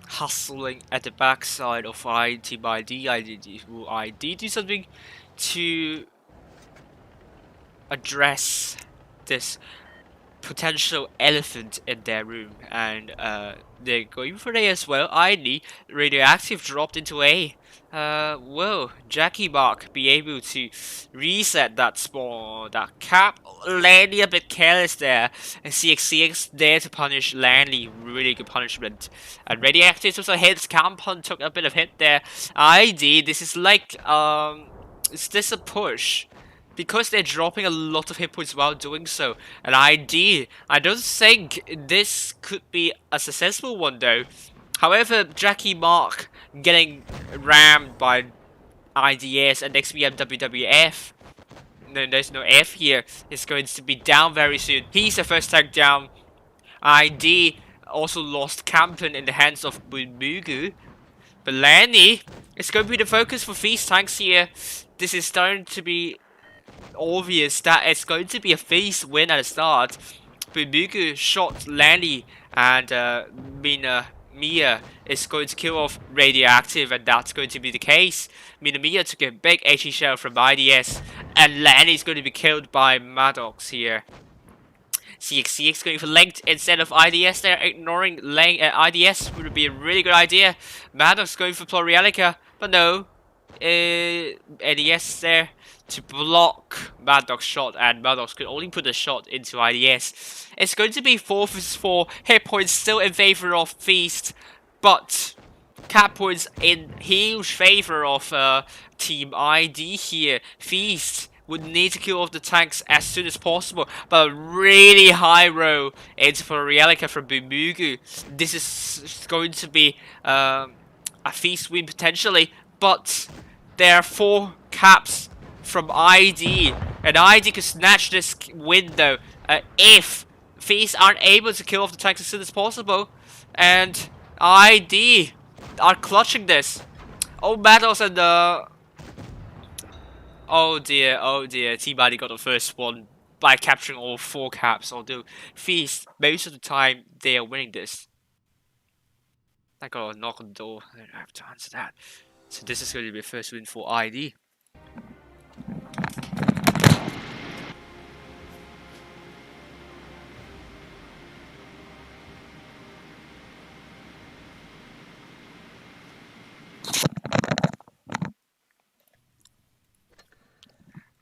hustling at the backside of ID by D. Will ID do something to address this potential elephant in their room? And they're going for A as well. ID radioactive dropped into A. Will Jackie Mark be able to reset that spawn, that cap? Landy a bit careless there, and CXCX there to punish Landy. Really good punishment. And radioactive also hits. Campon took a bit of hit there. ID, this is like is this a push? Because they're dropping a lot of hit points while doing so. And I don't think this could be a successful one though. However, Jackie Mark getting rammed by IDS and XBM WWF. No, there's no F here. It's going to be down very soon. He's the first tag down. ID also lost Campen in the hands of Bunmugu. But Lanny, it's going to be the focus for these tanks here. This is starting to be obvious that it's going to be a face win at the start. Bunmugu shot Lanny, and Mia is going to kill off Radioactive, and that's going to be the case. Mia took a big HE shell from IDS, and Lanny is going to be killed by Maddox here. CXCX going for linked instead of IDS there, ignoring IDS would be a really good idea. Maddox going for Plurielica, but no. IDS there to block Maddox's shot, and Maddox could only put a shot into IDS. It's going to be 4 vs 4, hit points still in favor of Feast, but cap points in huge favor of Team ID here. Feast would need to kill off the tanks as soon as possible, but a really high row into Plurielica from Bunmugu. This is going to be a Feast win potentially, but there are 4 caps from ID, and ID could snatch this win though if Feast aren't able to kill off the tanks as soon as possible, and ID are clutching this. Oh, Maddox and oh dear, Team ID got the first one by capturing all 4 caps, although Feast, most of the time, they are winning this. I got a knock on the door, I don't have to answer that. So this is going to be the first win for ID.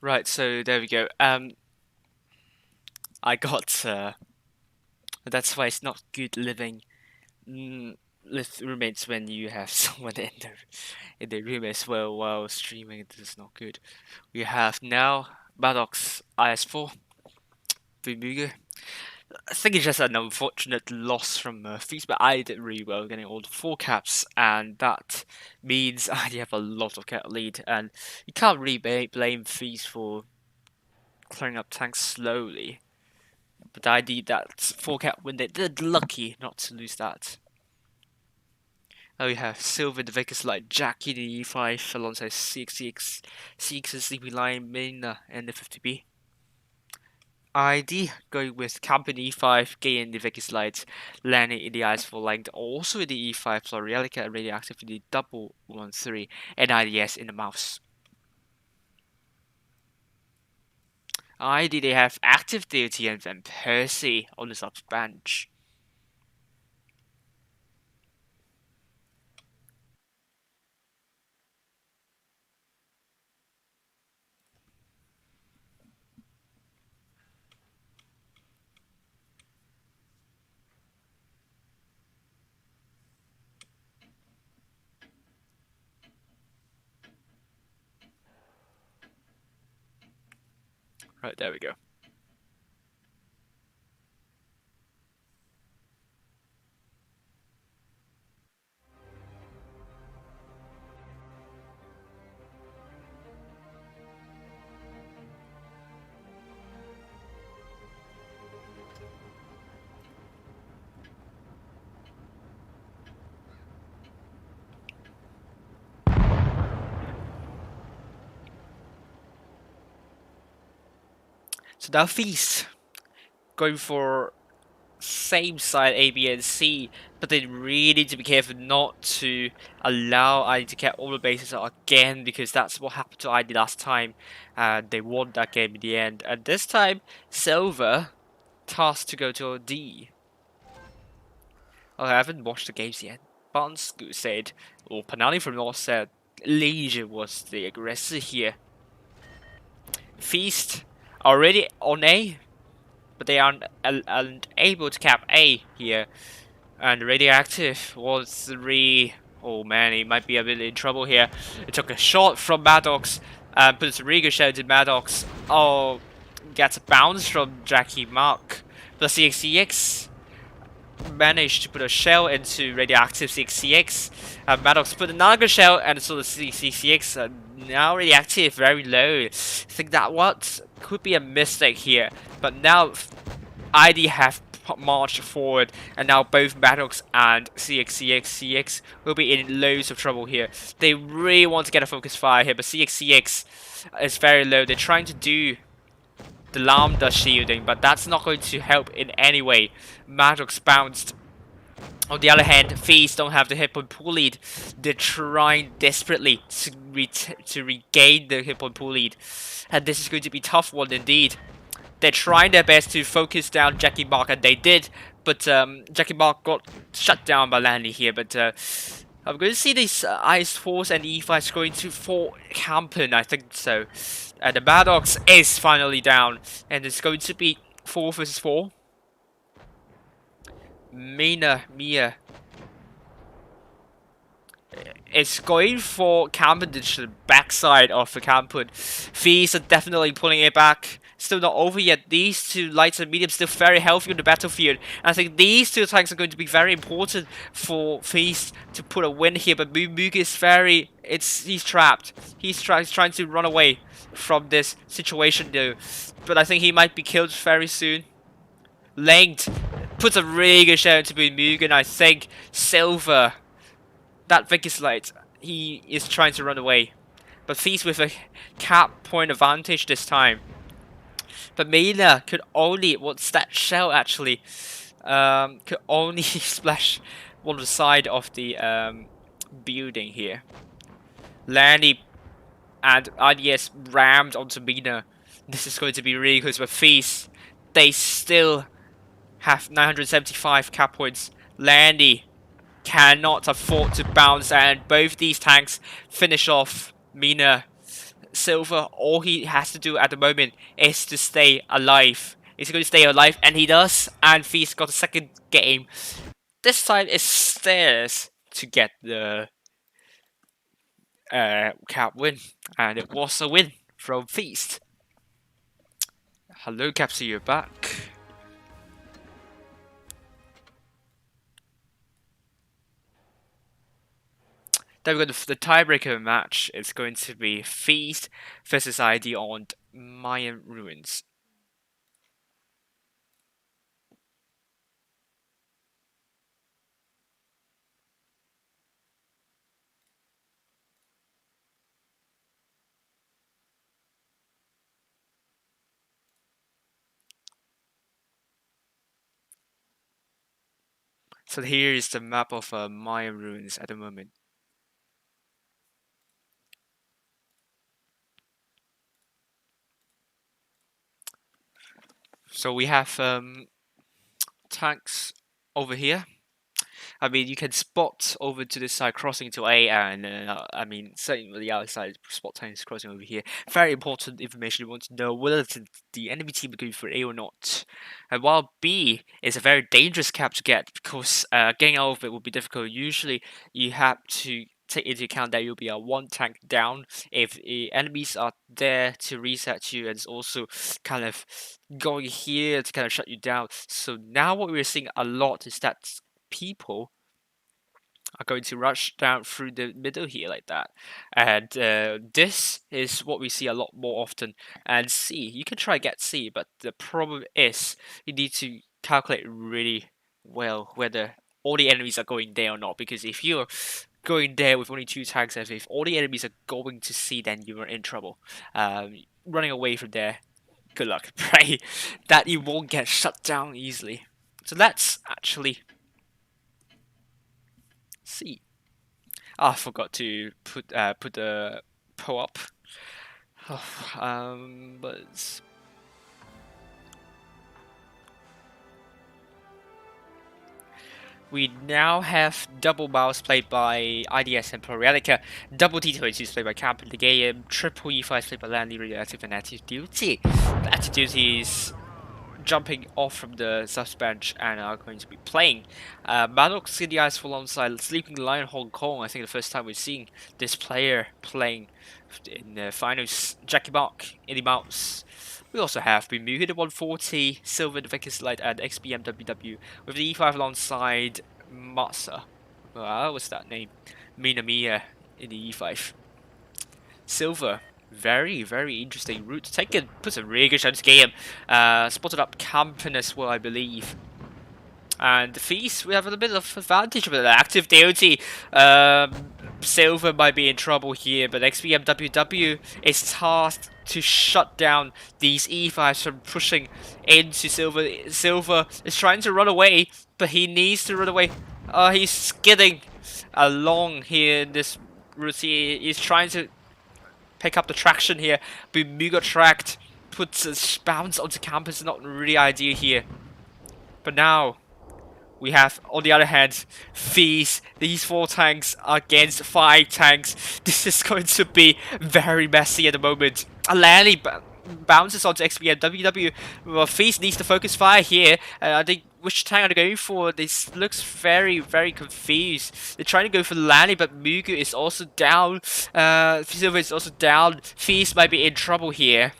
Right, so there we go. I got that's why it's not good living with roommates when you have someone in the room as well while streaming. This is not good. We have now Maddox IS4 Bunmugu. I think it's just an unfortunate loss from Feast, but I did really well getting all the 4 caps, and that means I have a lot of cap lead, and you can't really blame Feast for clearing up tanks slowly. But I did that 4 cap win. They're lucky not to lose that. Now we have Silver, the Vickers Light, Jackie, the E5, alongside CXCX, CX and Sleepy Lion, Mina, and the 50B. ID going with Campen E5, Gay in the Vickers Light, Lanny in the Eyes for Length, also in the E5, Plurielica and Radioactive in the double 1-3, and IDS in the mouse. ID they have Active Deity and then Percy on the subs bench. Right, there we go. So now Feast going for same side A, B, and C, but they really need to be careful not to allow ID to get all the bases again, because that's what happened to ID last time. They won that game in the end, and this time Silver tasked to go to D. Oh, I haven't watched the games yet. Bansku said, or Panani from North said, Legion was the aggressor here. Feast already on A, but they aren't able to cap A here. And Radioactive was 3. Oh man, he might be a bit in trouble here. It took a shot from Maddox, puts a ricochet to Maddox. Oh, gets a bounce from Jackie Mark. The CXCX managed to put a shell into Radioactive CXCX. Maddox put another shell, and so the CXCX now Radioactive very low. I think that what could be a mistake here, but now ID have marched forward, and now both Maddox and CX will be in loads of trouble here. They really want to get a focus fire here, but CX is very low. They're trying to do the Lambda shielding, but that's not going to help in any way. Maddox bounced. On the other hand, Feast don't have the hit point pool lead. They're trying desperately to regain the hit point pool lead, and this is going to be a tough one indeed. They're trying their best to focus down Jackie Mark, and they did, but Jackie Mark got shut down by Landy here. But I'm going to see these Ice Force and E5 going to for Campen, I think so. And the Maddox is finally down, and it's going to be 4 versus 4. Mia is going for Campen to the backside of the Campen. Fees are definitely pulling it back. Still not over yet. These two lights and mediums still very healthy on the battlefield. And I think these two tanks are going to be very important for Feast to put a win here. But Moog is very... he's trapped. He's trying to run away from this situation though. But I think he might be killed very soon. Length puts a really good shot into Moog, and I think Silver, that Vickers light, he is trying to run away. But Feast with a cap point advantage this time. But Mina could only, what's that shell actually? Could only splash one side of the building here. Landy and IDS rammed onto Mina. This is going to be really close, but Feast, they still have 975 cap points. Landy cannot afford to bounce, and both these tanks finish off Mina. Silver, all he has to do at the moment is to stay alive. He's going to stay alive, and he does. And Feast got a second game. This time it's Stairs to get the cap win, and it was a win from Feast. Hello, Capsy, you're back. Then we've got the tiebreaker match. It's going to be Feast versus ID on Mayan Ruins. So here is the map of Mayan Ruins at the moment. So we have tanks over here. I mean, you can spot over to this side crossing to A, and I mean, certainly the other side, spot tanks crossing over here. Very important information you want to know whether the enemy team are going for A or not. And while B is a very dangerous cap to get, because getting out of it will be difficult. Usually, you have to take into account that you'll be a 1 tank down if the enemies are there to reset you, and it's also kind of going here to kind of shut you down. So now what we're seeing a lot is that people are going to rush down through the middle here like that, and this is what we see a lot more often. And C, you can try get C, but the problem is you need to calculate really well whether all the enemies are going there or not, because if you're going there with only 2 tanks, and if all the enemies are going to C, then you are in trouble. Running away from there, good luck. Pray that you won't get shut down easily. So let's actually see. I forgot to put the poll up. But we now have double mouse played by IDS and Preliminaries, double T22 played by Camp in the game, triple E5 played by Landy, Radioactive and Active Duty. The Active Duty is jumping off from the subs bench and are going to be playing. Maddox in the eyes full alongside Sleeping Lion Hong Kong. I think the first time we're seeing this player playing in the finals. Jackie Mark in the mouse. We also have Bermuda the 140, Silver the Vickers Light, and XBMWW with the E5 alongside Masa. What's that name? Minamiya in the E5. Silver, very, very interesting route to take. Puts a really good shot into game. Spotted up Campen as well, I believe. And the Feast, we have a little bit of advantage with an active DOT. Silver might be in trouble here, but XBMWW is tasked to shut down these E5s from pushing into Silver. Silver is trying to run away, but he needs to run away. He's skidding along here in this route. He's trying to pick up the traction here. Bermuda tracked, puts a bounce onto campus, not really ideal here. But now we have, on the other hand, these 4 tanks against 5 tanks. This is going to be very messy at the moment. Alani bounces onto XBMWW. Well, Feast needs to focus fire here. I think which tank are they going for? This looks very, very confused. They're trying to go for Lani, but Mugu is also down. Silver is also down. Feast might be in trouble here.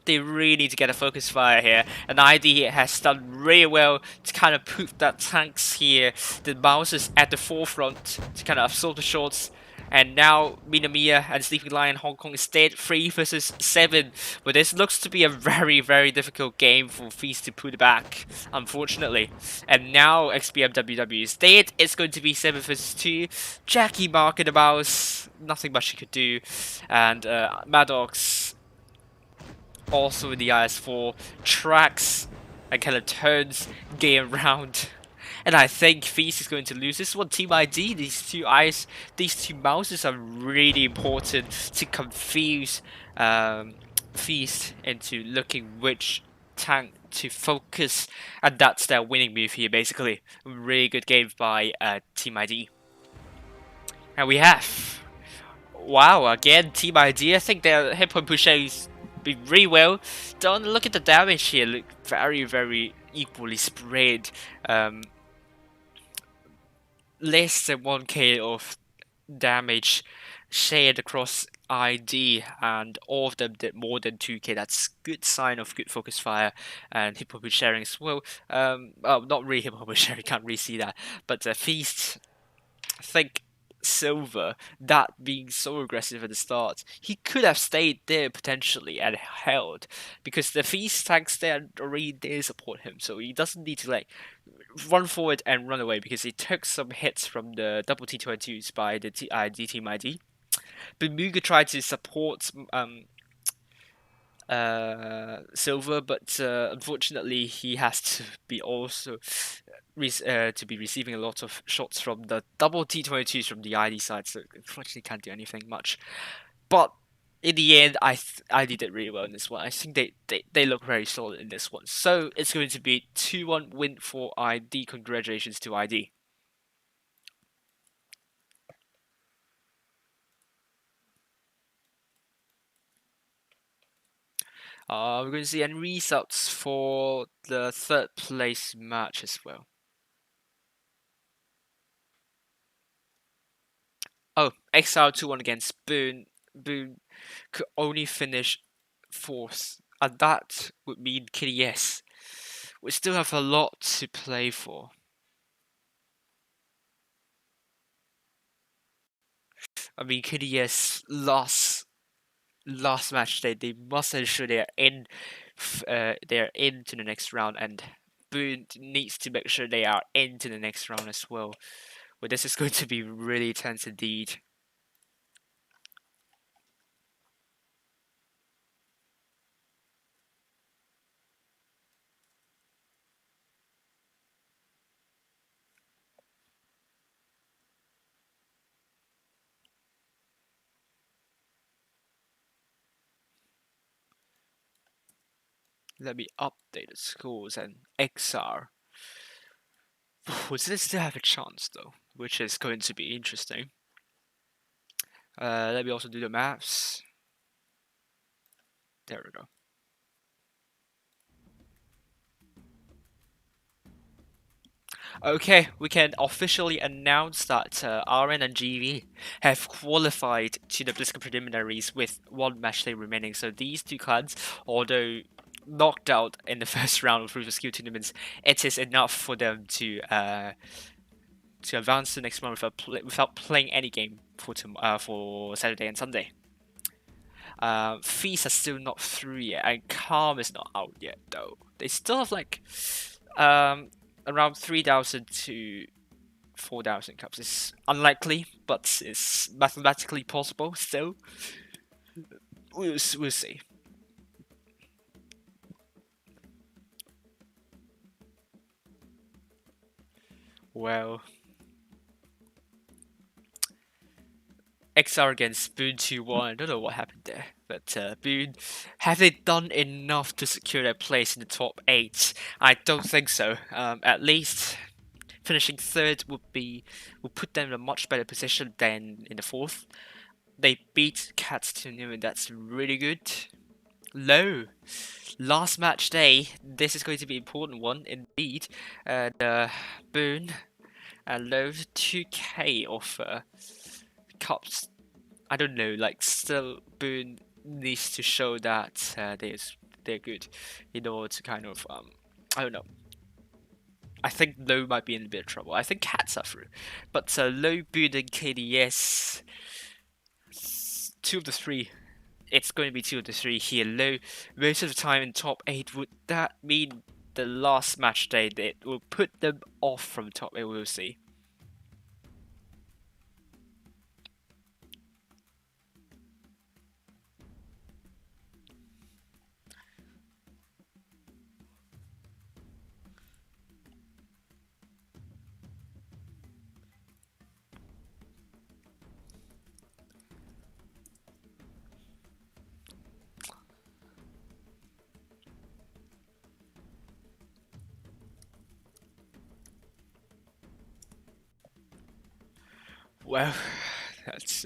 They really need to get a focus fire here. And ID has done really well to kind of put that tanks here. The bouncers at the forefront to kind of absorb the shots. And now Minamiya and Sleeping Lion Hong Kong is dead 3 versus 7. But this looks to be a very, very difficult game for Feast to put it back, unfortunately. And now XBMWW is dead. It's going to be 7 versus 2. Jackie Mark in the mouse. Nothing much he could do. And Maddox also in the IS4 tracks and kind of turns game around. And I think Feast is going to lose this one. Team ID, these 2 eyes, these 2 mouses are really important to confuse Feast into looking which tank to focus. And that's their winning move here, basically. Really good game by Team ID. And we have, wow, again, Team ID. I think their hip hop pushes be really well done. Look at the damage here. Look very, very equally spread. Less than 1k of damage shared across ID, and all of them did more than 2k. That's good sign of good focus fire and hip hop sharing as well. Not really hip hop sharing, can't really see that. But Feast, I think Silver, that being so aggressive at the start, he could have stayed there potentially and held, because the Feast tanks there already there support him, so he doesn't need to like run forward and run away, because he took some hits from the double T22s by the Team ID. But Muga tried to support Silver, but unfortunately he has to be also to be receiving a lot of shots from the double T22s from the ID side, so unfortunately can't do anything much. But in the end, ID did really well in this one. I think they look very solid in this one. So it's going to be 2-1 win for ID. Congratulations to ID. We're going to see any results for the 3rd place match as well. Oh, XR 2-1 against Boone. Boone could only finish 4th. And that would mean KDS. We still have a lot to play for. I mean, KDS last match they must ensure they are into the next round, and Boone needs to make sure they are into the next round as well. But this is going to be really tense indeed. Let me update the scores and XR. Would they still have a chance though, which is going to be interesting. Let me also do the maps. There we go. Okay, we can officially announce that RN and GV have qualified to the Blitz Cup preliminaries with 1 matchday remaining. So these 2 clans, although knocked out in the first round of Ruthless Skill tournaments, it is enough for them to advance to the next round without playing any game for Saturday and Sunday. Fees are still not through yet, and Calm is not out yet though. They still have like around 3,000 to 4,000 cups. It's unlikely, but it's mathematically possible still. We'll see. Well, XR against Boone 2-1. I don't know what happened there, but Boone, have they done enough to secure their place in the top 8? I don't think so. At least finishing 3rd would put them in a much better position than in the 4th. They beat Cats to New, and that's really good. Low. Last match day. This is going to be an important one indeed. And Boone and Low 2k of cups. I don't know. Like still, Boone needs to show that they're good in order to kind of I don't know. I think Low might be in a bit of trouble. I think Cats are through, but Low, Boone, and KDS. 2 of the 3. It's going to be 2 of the 3 here. Low most of the time in top 8. Would that mean the last match day that will put them off from top 8? We'll see. Well, that's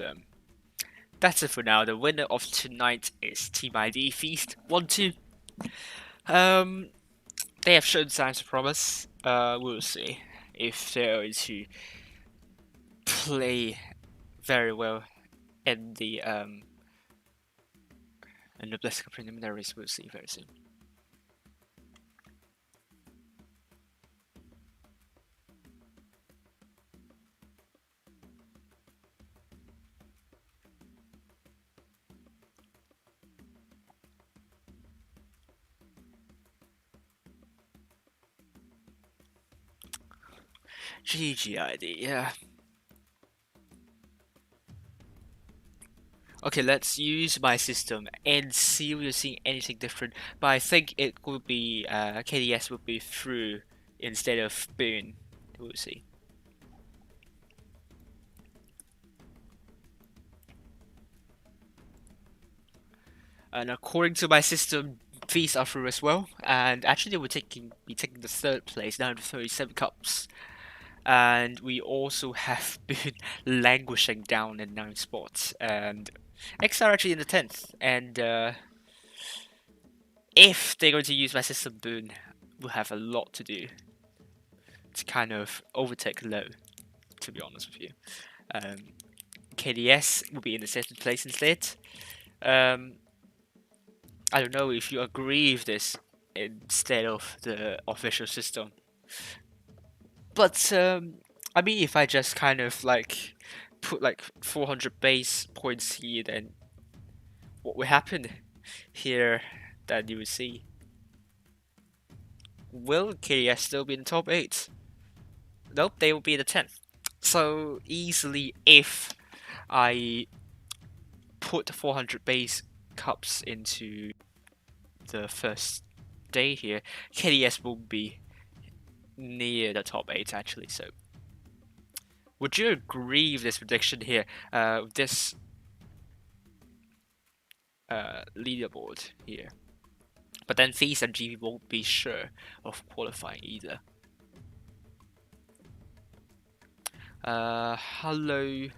it for now. The winner of tonight is Team ID Feast 1-2. They have shown signs of promise. We'll see if they're going to play very well in the Blitz Cup preliminaries. We'll see very soon. GGID, yeah. Okay, let's use my system and see if we're seeing anything different. But I think it would be KDS would be through instead of Boone. We'll see. And according to my system, these are through as well. And actually, they would be taking the 3rd place, 937 cups. And we also have been languishing down in 9 spots. And X are actually in the 10th. And if they're going to use my system, Boone will have a lot to do to kind of overtake Low, to be honest with you. KDS will be in the second place instead. I don't know if you agree with this instead of the official system. But I mean, if I just kind of like put like 400 base points here, then what will happen here? That you will see. Will KDS still be in the top 8? Nope, they will be in the 10th. So easily, if I put 400 base cups into the first day here, KDS will be near the top 8 actually. So would you agree with this prediction here? This leaderboard here. But then Feast and GB won't be sure of qualifying either. Hello,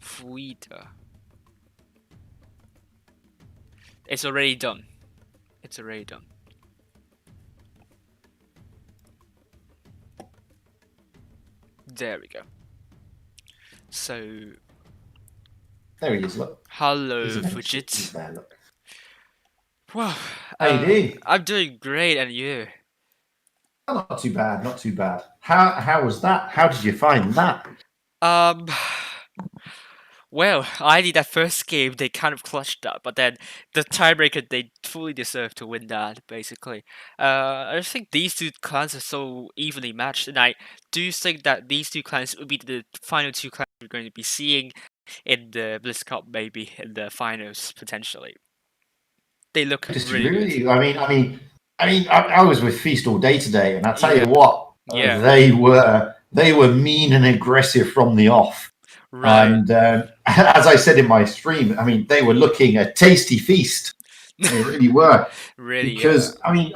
Fuida. It's already done. It's already done. There we go. So. There he is, look. Hello, He's Fujit. there, look. Well, How you doing? I'm doing great, and you? Oh, not too bad, not too bad. How was that? How did you find that? Well, I did that first game, they kind of clutched up, but then the tiebreaker, they fully deserve to win that, basically. I just think these two clans are so evenly matched, and I do think that these two clans will be the final two clans we're going to be seeing in the Blitz Cup, maybe in the finals potentially. They look Disagree really with good. you. I mean, I was with Feast all day today, and I tell Yeah. you what, Yeah. they were mean and aggressive from the off. Right. And as I said in my stream, I mean, they were looking a tasty feast. They really were. Really, Because I mean,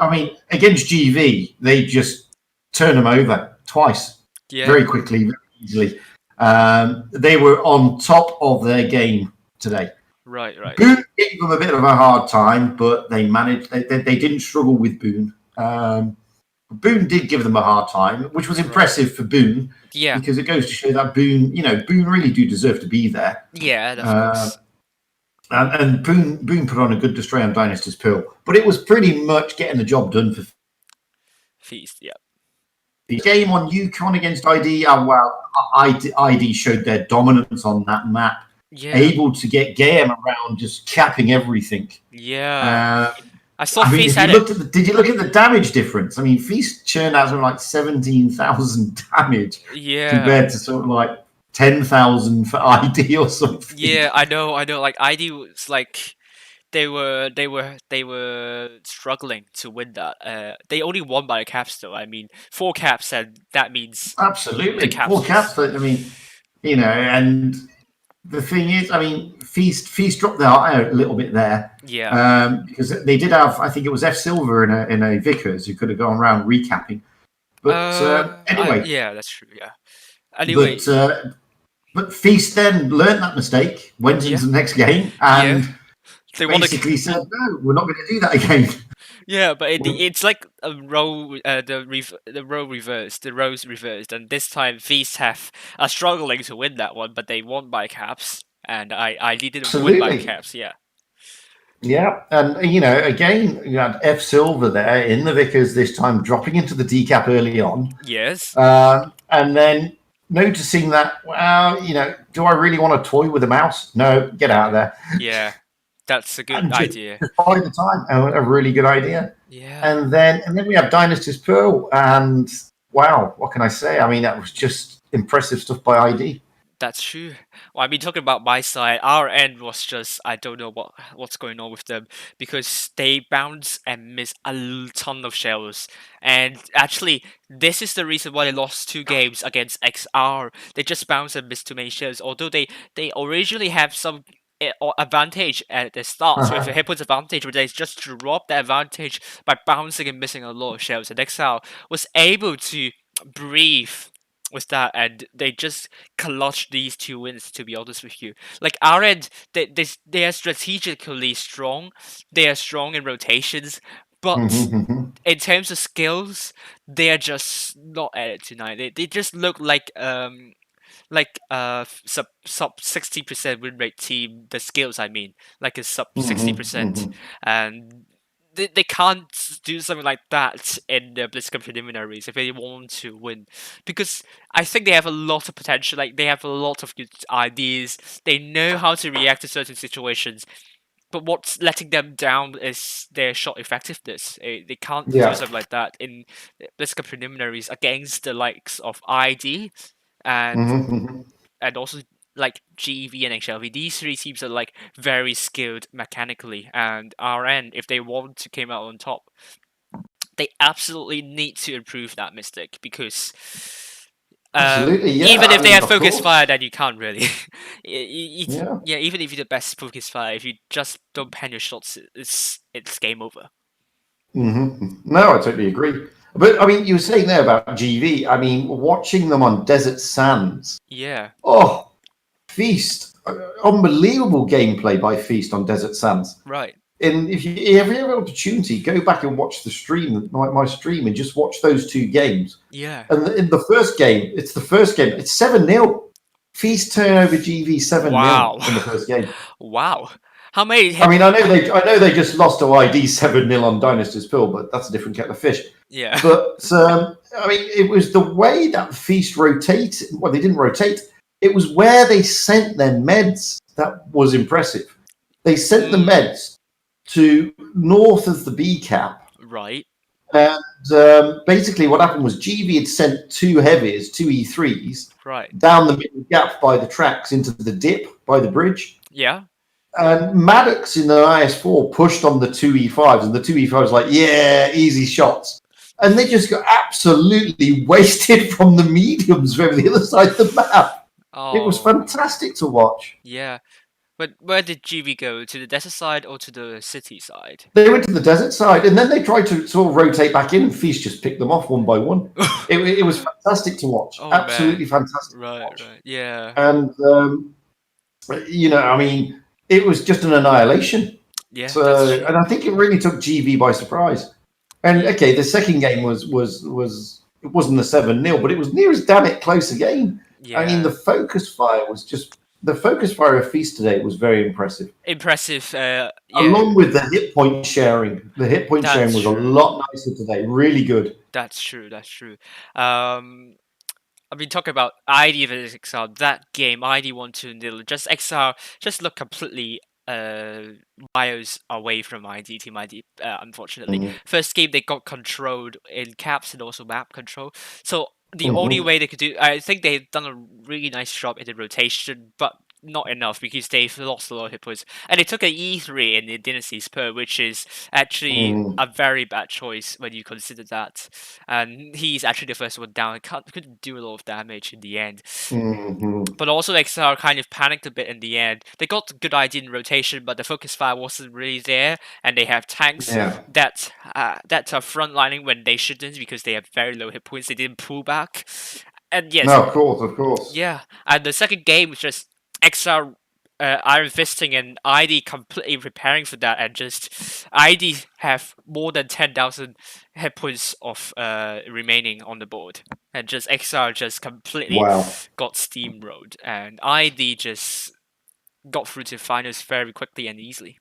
against GV, they just turned them over twice, yeah. very quickly, very easily. They were on top of their game today. Right. Boone gave them a bit of a hard time, but they managed. They didn't struggle with Boone. Boone did give them a hard time, which was impressive for Boone. Yeah. Because it goes to show that Boone really do deserve to be there. Yeah, of course. And Boone put on a good display on Dynasty's Pearl, but it was pretty much getting the job done for Feast. Yeah. the game on Yukon against ID. ID showed their dominance on that map. Yeah. Able to get game around, just capping everything. Yeah. I saw I mean, Feast had it. did you look at the damage difference? I mean, Feast churned out something like 17,000 damage compared to sort of like 10,000 for ID or something. Yeah, I know. Like ID was like they were struggling to win that. They only won by the caps though. I mean, 4 caps, and that means Absolutely the caps 4 caps. I mean, and the thing is, I mean, Feast dropped their eye out a little bit there. Yeah. Because they did have, I think it was F Silver in a Vickers who could have gone around recapping. But anyway. Yeah, that's true. Yeah. Anyway. But Feast then learned that mistake, went into the next game, and they basically said, "No, we're not going to do that again." Yeah, but it's like a role, the roles reversed, and this time Feast are struggling to win that one, but they won by caps, and I didn't win by caps. Yeah. Yeah, and again, you had F Silver there in the Vickers this time, dropping into the decap early on. Yes. And then noticing that, well, do I really want to toy with a mouse? No, get out of there. Yeah, that's a good idea. By the time, a really good idea. Yeah. And then we have Dynasty's Pearl, and wow, what can I say? I mean, that was just impressive stuff by ID. That's true. Well, I mean, talking about my side, our end was just, I don't know what's going on with them, because they bounce and miss a ton of shells. And actually, this is the reason why they lost 2 games against XR. They just bounce and miss too many shells. Although they originally have some advantage at the start, so if a hit advantage, but they just drop the advantage by bouncing and missing a lot of shells. And XR was able to breathe with that, and they just clutch these 2 wins, to be honest with you. Like our end, they are strategically strong, they are strong in rotations, But Mm-hmm. in terms of skills, they are just not at it tonight. They just look like sub 60% win rate team. The skills, I mean, like a sub 60%, and they can't do something like that in the Blitz Cup preliminaries if they want to win, because I think they have a lot of potential. Like they have a lot of good ideas. They know how to react to certain situations. But what's letting them down is their shot effectiveness. They can't do Yeah. something like that in Blitz Cup preliminaries against the likes of ID and Mm-hmm. and also like GV and HLV. These three teams are like very skilled mechanically, and RN, if they want to come out on top, they absolutely need to improve that Mystic, because Absolutely, yeah. even if I they mean, have of focus course. fire, then you can't really. Yeah. Yeah, even if you're the best focus fire, if you just don't pen your shots, it's game over. No, I totally agree. But I mean, you were saying there about GV. I mean, watching them on desert sands. Yeah. Oh, Feast! Unbelievable gameplay by Feast on desert sands. Right. And if you have an opportunity, go back and watch the stream, my stream, and just watch those two games. Yeah. And in the first game, it's 7-0. Feast turnover GV 7-0 Wow. in the first game. Wow. How many? I mean, I know they just lost to ID 7-0 on Dynasty's Pill, but that's a different kettle of fish. Yeah. But I mean, it was the way that Feast rotated. Well, they didn't rotate. It was where they sent their meds that was impressive. They sent the meds to north of the B cap. Right. And basically what happened was GV had sent two heavies, two E3s, Right. down the middle gap by the tracks into the dip by the bridge. Yeah. And Maddox in the IS4 pushed on the two E5s, and the two E5s was like, yeah, easy shots. And they just got absolutely wasted from the mediums over the other side of the map. Oh. It was fantastic to watch. Yeah. But where did GV go? To the desert side or to the city side? They went to the desert side, and then they tried to sort of rotate back in, and Feast just picked them off one by one. It was fantastic to watch. Oh, Absolutely man. fantastic. Right. Yeah. And, I mean, it was just an annihilation. Yeah. So, and I think it really took GV by surprise. And okay, the second game was it wasn't a 7-0, but it was near as damn it close again. Yeah. I mean, the focus fire of Feast today was very impressive. Impressive. Yeah. Along with the hit point sharing. The hit point sharing was a lot nicer today. Really good. That's true. I've been talking about ID versus XR. That game, ID 1-2-0. Just XR just looked completely miles away from ID, Team ID, unfortunately. First game, they got controlled in caps and also map control. So the only way they could do... I think they've done a really nice job in the rotation, but not enough because they've lost a lot of hit points. And they took an E3 in the Dynasty's Pearl, which is actually a very bad choice when you consider that. And he's actually the first one down. Couldn't do a lot of damage in the end. But also XR kind of panicked a bit in the end. They got a good idea in rotation, but the focus fire wasn't really there. And they have tanks that are frontlining when they shouldn't because they have very low hit points. They didn't pull back. And yes. No, of course. Yeah. And the second game was just XR Iron Fisting and ID completely preparing for that, and just ID have more than 10,000 hit points of remaining on the board, and just XR just completely got steamrolled, and ID just got through to the finals very quickly and easily.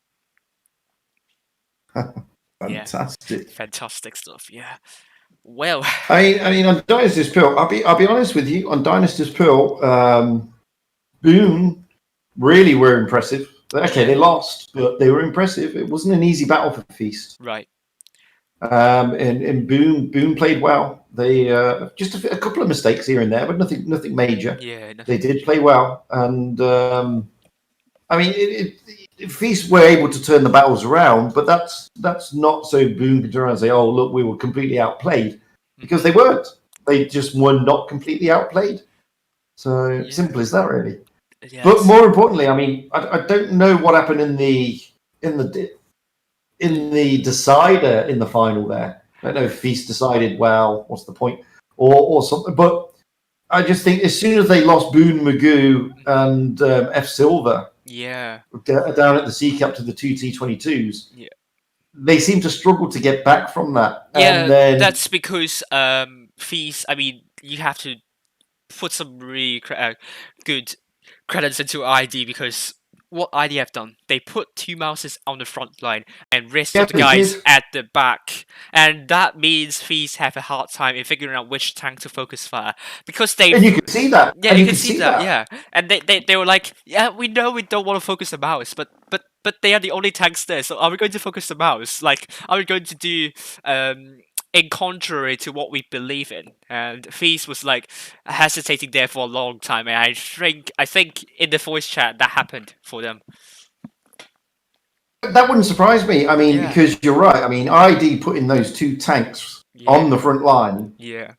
Fantastic. Fantastic stuff, yeah. Well, I mean, on Dynasty's Pearl, I'll be honest with you. On Dynasty's Pearl, Boone really were impressive. Okay, they lost, but they were impressive. It wasn't an easy battle for Feast. Right. And Boone played well. They just a couple of mistakes here and there, but nothing major. Yeah, nothing. They did play well, and I mean, Feast were able to turn the battles around, but that's not so Boone can turn around and say, "Oh, look, we were completely outplayed," because they weren't. They just were not completely outplayed. So simple as that, really. Yes. But more importantly, I mean, I don't know what happened in the decider in the final there. I don't know if Feast decided, well, what's the point, or something. But I just think as soon as they lost Boone, Magoo, and F Silver, down at the C cap to the two T22s, they seem to struggle to get back from that. Yeah, And then that's because fees. I mean, you have to put some really good credits into ID because what ID have done, they put 2 mouses on the front line and rest yeah, of the they guys did. at the back, and that means fees have a hard time in figuring out which tank to focus fire because they. And you can see that. Yeah, And you you can can see see that. that. Yeah, and they were like, yeah, we know we don't want to focus the mouse, but they are the only tanks there. So are we going to focus the mouse? Like, are we going to do in contrary to what we believe in? And Feast was like hesitating there for a long time, and I think in the voice chat that happened for them. That wouldn't surprise me. I mean, Yeah. because you're right. I mean, ID putting those 2 tanks on the front line Yeah.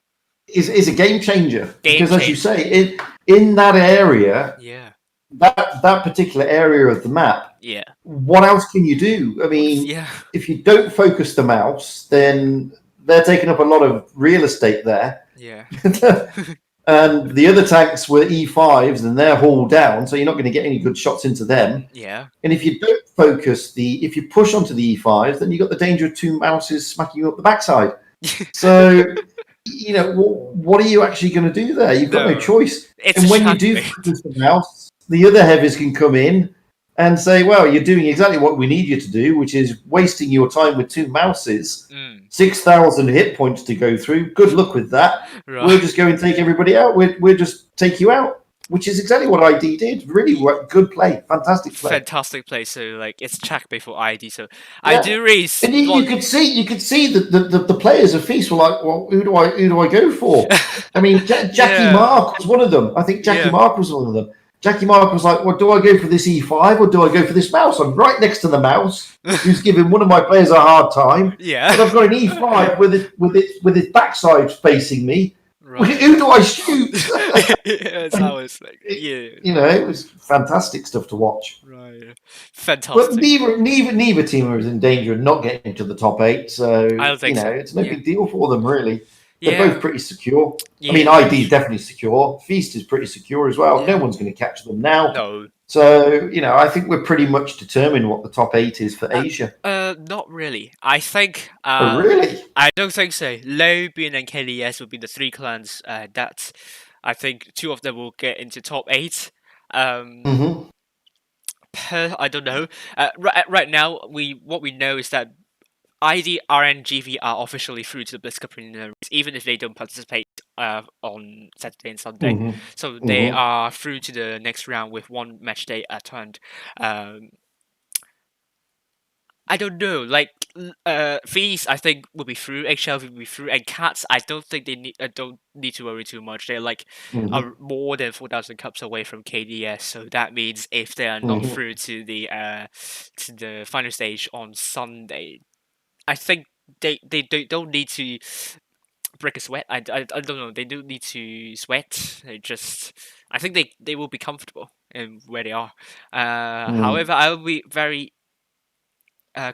is a game changer. Game Because, as you changer. say, in that area, Yeah. that particular area of the map, Yeah. what else can you do? I mean, Yeah. if you don't focus the mouse, then they're taking up a lot of real estate there. Yeah. And the other tanks were E5s and they're hauled down, so you're not going to get any good shots into them. Yeah. And if you don't focus if you push onto the E5s, then you've got the danger of 2 mouses smacking you up the backside. So, you know, what are you actually going to do there? You've got no choice. It's And a when you shot do bait. focus the mouse, the other heavies can come in and say, well, you're doing exactly what we need you to do, which is wasting your time with 2 mouses, 6,000 hit points to go through. Good luck with that. Right. We'll just go and take everybody out. We'll just take you out, which is exactly what ID did. Really good play. Fantastic play. Fantastic play. So like it's check before ID. So Yeah. I do raise. And you could see that the players of Feast were like, well, who do I go for? I mean, Jackie Yeah. Mark was one of them. I think Jackie Yeah. Mark was one of them. Jackie Mark was like, well, do I go for this E5 or do I go for this mouse? I'm right next to the mouse, who's giving one of my players a hard time. Yeah. But I've got an E5 with its backside facing me. Right. Who do I shoot? That's how it's like. Yeah. You know, it was fantastic stuff to watch. Right. But Fantastic. neither team was in danger of not getting to the top 8. So I don't think you know, so. it's no Yeah. big deal for them really. They're Yeah. both pretty secure. Yeah. I mean, ID is definitely secure. Feast is pretty secure as well. Yeah. No one's going to catch them now. No. So, you know, I think we're pretty much determined what the top 8 is for Asia. Not really. I think. Oh, really? I don't think so. Low, Boon, and KDS will be the 3 clans. That I think 2 of them will get into top 8. Hmm. I don't know. Right now, what we know is that ID, RN, GV are officially through to the Blitz Cup preliminaries, even if they don't participate on Saturday and Sunday. Hmm. So they are through to the next round with 1 match day turned. I don't know. Like Fees, I think will be through. HL will be through, and Cats, I don't think they don't need to worry too much. They're like are more than 4,000 cups away from KDS, so that means if they are not through to the final stage on Sunday, I think they don't need to break a sweat. I don't know. They don't need to sweat. I think they will be comfortable in where they are. However, I will be very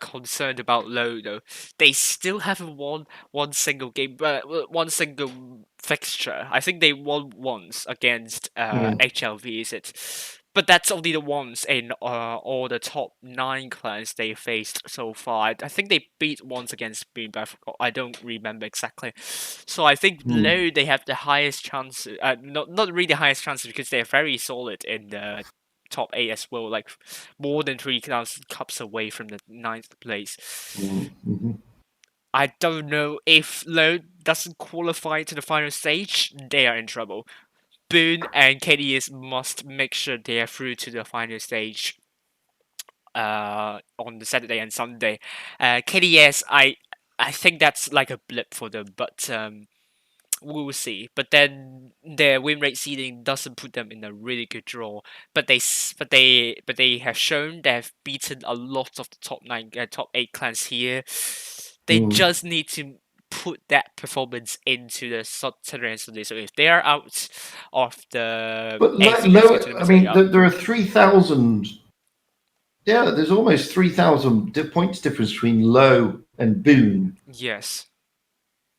concerned about Low though. They still haven't won one single game, one single fixture. I think they won once against HLV, is it? But that's only the ones in all the top 9 clans they faced so far. I think they beat once against Boom, but I don't remember exactly. So I think Low, they have the highest chances. Not really the highest chances because they're very solid in the top 8 as well, like more than 3,000 cups away from the 9th place. I don't know if Low doesn't qualify to the final stage, they are in trouble. Boon and KDS must make sure they are through to the final stage on the Saturday and Sunday. KDS, I think that's like a blip for them, but we will see. But then their win rate seeding doesn't put them in a really good draw. But they have shown they have beaten a lot of the top 8 clans here. They just need to put that performance into the Saturday and Sunday. So if they are out of the But there are 3,000. Yeah, there's almost 3,000 points difference between Low and Boon. Yes.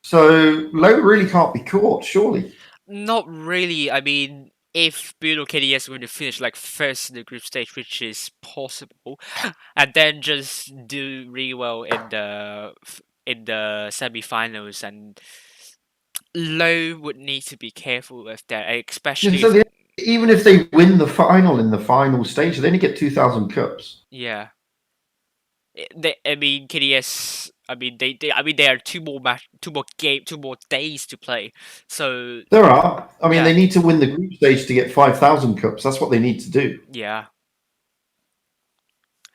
So Low really can't be caught, surely. Not really. I mean, if Boone or KDS were to finish like first in the group stage, which is possible, and then just do really well in the semi-finals, and Low would need to be careful with that, especially So if, even if they win the final in the final stage, they only get 2,000 cups. yeah. I mean, KDS. I mean, they are two more days to play. So There are. I mean, yeah, they need to win the group stage to get 5,000 cups. That's what they need to do yeah,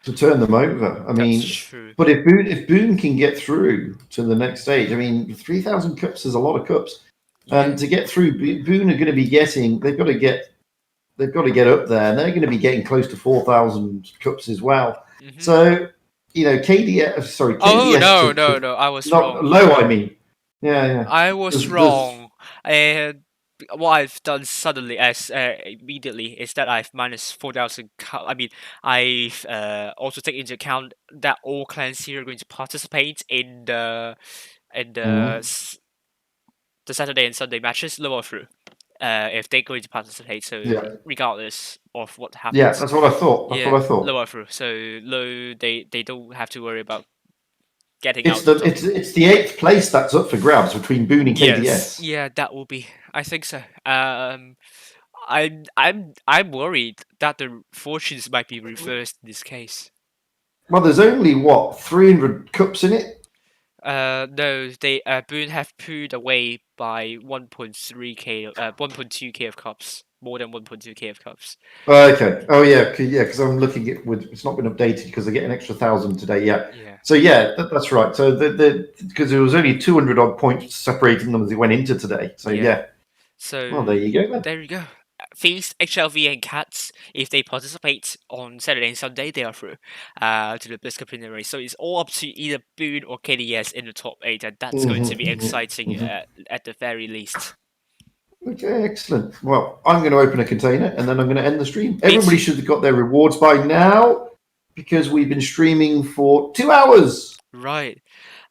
to turn them over. I that's mean, true. but if Boone can get through to the next stage, I mean, 3,000 cups is a lot of cups. And to get through, Boone are going to be getting. They've got to get up there, and they're going to be getting close to 4,000 cups as well. Mhm. So, KDS. Sorry, Oh KDS. no! I was Not wrong. Low. I mean, yeah. I was There's- wrong. And what I've done suddenly, immediately, is that I've minus 4,000. I mean, I've also taken into account that all clans here are going to participate in the the Saturday and Sunday matches, low or through. If they're going to participate, so Yeah. regardless of what happens. Yeah, that's what I thought. That's what I thought. Low or through. So low, they don't have to worry about getting It's out. it's the 8th place that's up for grabs between Boone and KDS. Yes, yeah, that will be. I think so. I'm worried that the fortunes might be reversed in this case. Well, there's only what 300 cups in it. No, they Boone have pulled away by 1.3k, 1.2k of cups, more than 1.2k of cups. Okay. Oh yeah, because I'm looking at it's not been updated because they get an extra 1,000 today. Yeah. Yeah. So yeah, that's right. So because there was only 200 odd points separating them as they went into today. So yeah. So Well, there you go then. there you go. Feast, HLV, and Cats, if they participate on Saturday and Sunday, they are through to the Blitz Cup preliminaries. So it's all up to either Boone or KDS in the top 8, and that's going to be exciting at the very least. Okay, excellent. Well, I'm going to open a container and then I'm going to end the stream. Everybody should have got their rewards by now because we've been streaming for 2 hours. Right.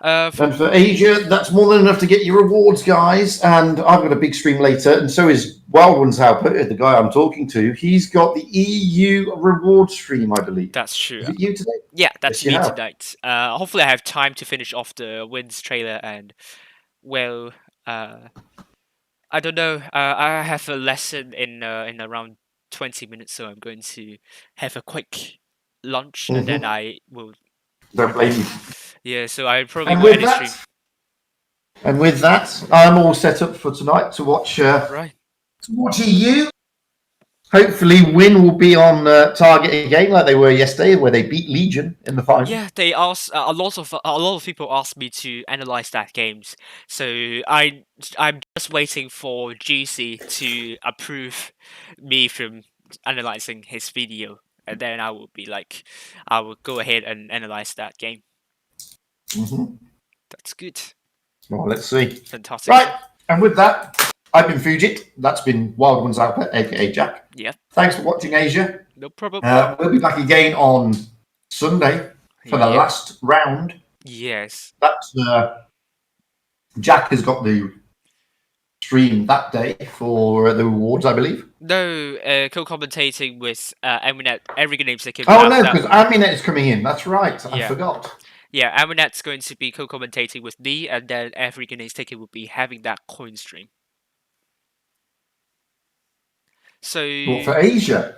And for Asia, that's more than enough to get your rewards, guys. And I've got a big stream later, and so is Wildoneshelper, the guy I'm talking to. He's got the EU reward stream, I believe. That's true. Is it you today? Yeah, that's Yes, you me have. tonight. Hopefully I have time to finish off the Wins trailer and, well, I don't know. I have a lesson in around 20 minutes, so I'm going to have a quick lunch and then I will. Don't blame you. Yeah, so I probably And will with end the stream. that, I'm all set up for tonight to watch. Right. To watch EU. Hopefully, Win will be on target again, like they were yesterday, where they beat Legion in the final. Yeah, they asked a lot of people asked me to analyze that games, so I'm just waiting for Juicy to approve me from analyzing his video, and then I will go ahead and analyze that game. That's good. Well, let's see. Fantastic. Right, and with that, I've been Fujit. That's been Wild Ones Output, aka Jack. Yeah. Thanks for watching, Asia. No problem. We'll be back again on Sunday for the last round. Yes. That's Jack has got the stream that day for the rewards, I believe. No, co-commentating with Aminet. Every name's taken. Oh no, because Aminet is coming in. That's right. I forgot. Yeah, Aminet's going to be co-commentating with me, and then every Grenades Taken will be having that coin stream. So What, for Asia?